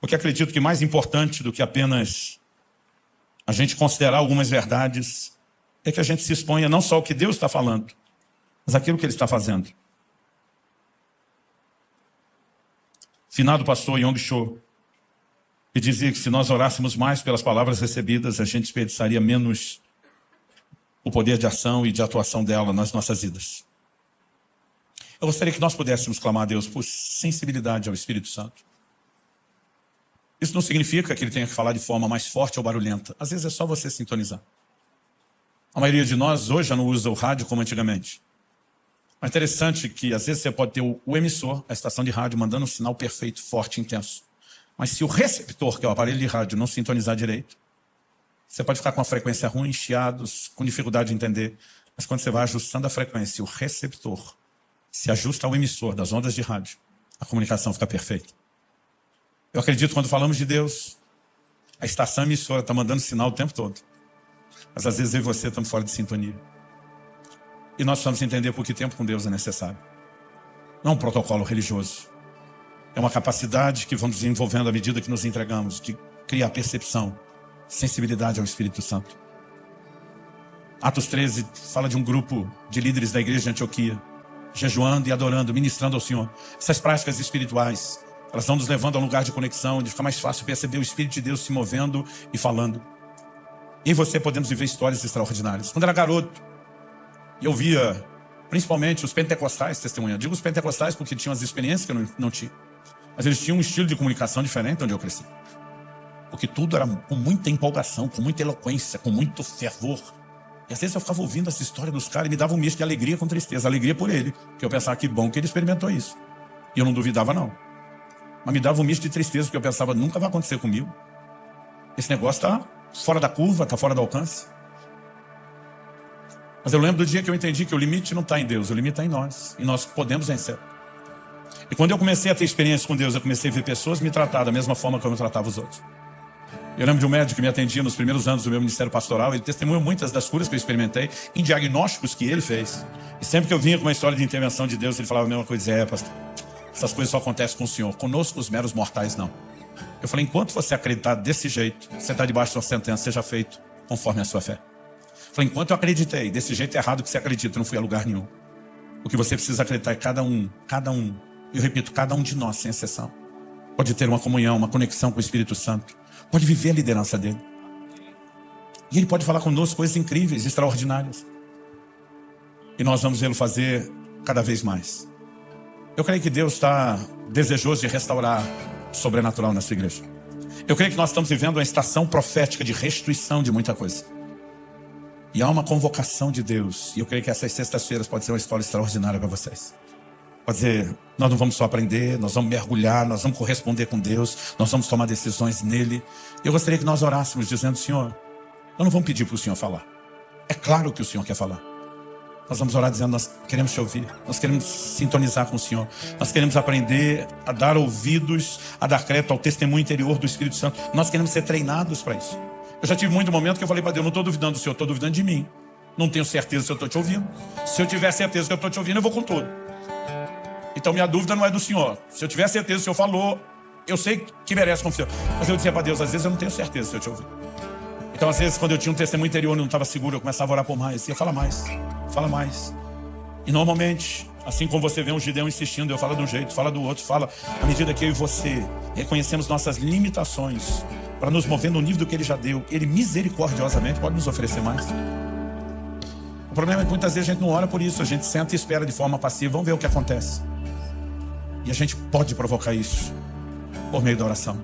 Porque acredito que mais importante do que apenas a gente considerar algumas verdades é que a gente se exponha não só ao que Deus está falando, mas aquilo que Ele está fazendo. Finado pastor Yong Cho, que dizia que se nós orássemos mais pelas palavras recebidas, a gente desperdiçaria menos o poder de ação e de atuação dela nas nossas vidas. Eu gostaria que nós pudéssemos clamar a Deus por sensibilidade ao Espírito Santo. Isso não significa que ele tenha que falar de forma mais forte ou barulhenta. Às vezes é só você sintonizar. A maioria de nós hoje já não usa o rádio como antigamente. É interessante que às vezes você pode ter o emissor, a estação de rádio, mandando um sinal perfeito, forte, intenso. Mas se o receptor, que é o aparelho de rádio, não sintonizar direito, você pode ficar com a frequência ruim, chiados, com dificuldade de entender. Mas quando você vai ajustando a frequência, o receptor se ajusta ao emissor das ondas de rádio, a comunicação fica perfeita. Eu acredito que quando falamos de Deus, a estação emissora está mandando sinal o tempo todo. Mas às vezes eu e você estamos fora de sintonia. E nós precisamos entender por que tempo com Deus é necessário. Não é um protocolo religioso. É uma capacidade que vamos desenvolvendo à medida que nos entregamos, de criar percepção, sensibilidade ao Espírito Santo. Atos 13 fala de um grupo de líderes da igreja de Antioquia, jejuando e adorando, ministrando ao Senhor. Essas práticas espirituais, elas vão nos levando a um lugar de conexão, onde fica mais fácil perceber o Espírito de Deus se movendo e falando. E em você podemos viver histórias extraordinárias. Quando era garoto, eu via, principalmente, os pentecostais testemunhando. Digo os pentecostais porque tinham as experiências que eu não tinha. Mas eles tinham um estilo de comunicação diferente onde eu cresci. Porque tudo era com muita empolgação, com muita eloquência, com muito fervor. E às vezes eu ficava ouvindo essa história dos caras e me dava um misto de alegria com tristeza. Alegria por ele, porque eu pensava que bom que ele experimentou isso. E eu não duvidava não. Mas me dava um misto de tristeza, porque eu pensava, nunca vai acontecer comigo. Esse negócio está fora da curva, está fora do alcance. Mas eu lembro do dia que eu entendi que o limite não está em Deus, o limite está em nós. E nós podemos vencer. E quando eu comecei a ter experiência com Deus, eu comecei a ver pessoas me tratar da mesma forma que eu tratava os outros. Eu lembro de um médico que me atendia nos primeiros anos do meu ministério pastoral. Ele testemunhou muitas das curas que eu experimentei em diagnósticos que ele fez. E sempre que eu vinha com uma história de intervenção de Deus, ele falava a mesma coisa. Pastor, essas coisas só acontecem com o Senhor. Conosco, os meros mortais, não. Eu falei, enquanto você acreditar desse jeito, você está debaixo de uma sentença, seja feito conforme a sua fé. Eu falei, enquanto eu acreditei, desse jeito errado que você acredita, eu não fui a lugar nenhum. O que você precisa acreditar é cada um, eu repito, cada um de nós, sem exceção, pode ter uma comunhão, uma conexão com o Espírito Santo. Pode viver a liderança dele. E ele pode falar conosco coisas incríveis, extraordinárias. E nós vamos vê-lo fazer cada vez mais. Eu creio que Deus está desejoso de restaurar o sobrenatural nessa igreja. Eu creio que nós estamos vivendo uma estação profética de restituição de muita coisa. E há uma convocação de Deus. E eu creio que essas sextas-feiras pode ser uma história extraordinária para vocês. Pode dizer, nós não vamos só aprender, nós vamos mergulhar, nós vamos corresponder com Deus, nós vamos tomar decisões nele. Eu gostaria que nós orássemos dizendo, Senhor, nós não vamos pedir para o Senhor falar. É claro que o Senhor quer falar. Nós vamos orar dizendo, nós queremos te ouvir, nós queremos sintonizar com o Senhor. Nós queremos aprender a dar ouvidos, a dar crédito ao testemunho interior do Espírito Santo. Nós queremos ser treinados para isso. Eu já tive muito momento que eu falei para Deus, não estou duvidando do Senhor, estou duvidando de mim. Não tenho certeza se eu estou te ouvindo. Se eu tiver certeza que eu estou te ouvindo, eu vou com tudo. Então minha dúvida não é do Senhor. Se eu tiver certeza que o Senhor falou, eu sei que merece confiar. Mas eu dizia para Deus, às vezes eu não tenho certeza se eu te ouvir. Então às vezes quando eu tinha um testemunho interior e não estava seguro, eu começava a orar por mais. E eu fala mais, fala mais. E normalmente, assim como você vê um Gideão insistindo, eu falo de um jeito, fala do outro, fala. À medida que eu e você reconhecemos nossas limitações, para nos mover no nível do que Ele já deu, Ele misericordiosamente pode nos oferecer mais. O problema é que muitas vezes a gente não ora por isso, a gente senta e espera de forma passiva, vamos ver o que acontece. E a gente pode provocar isso por meio da oração.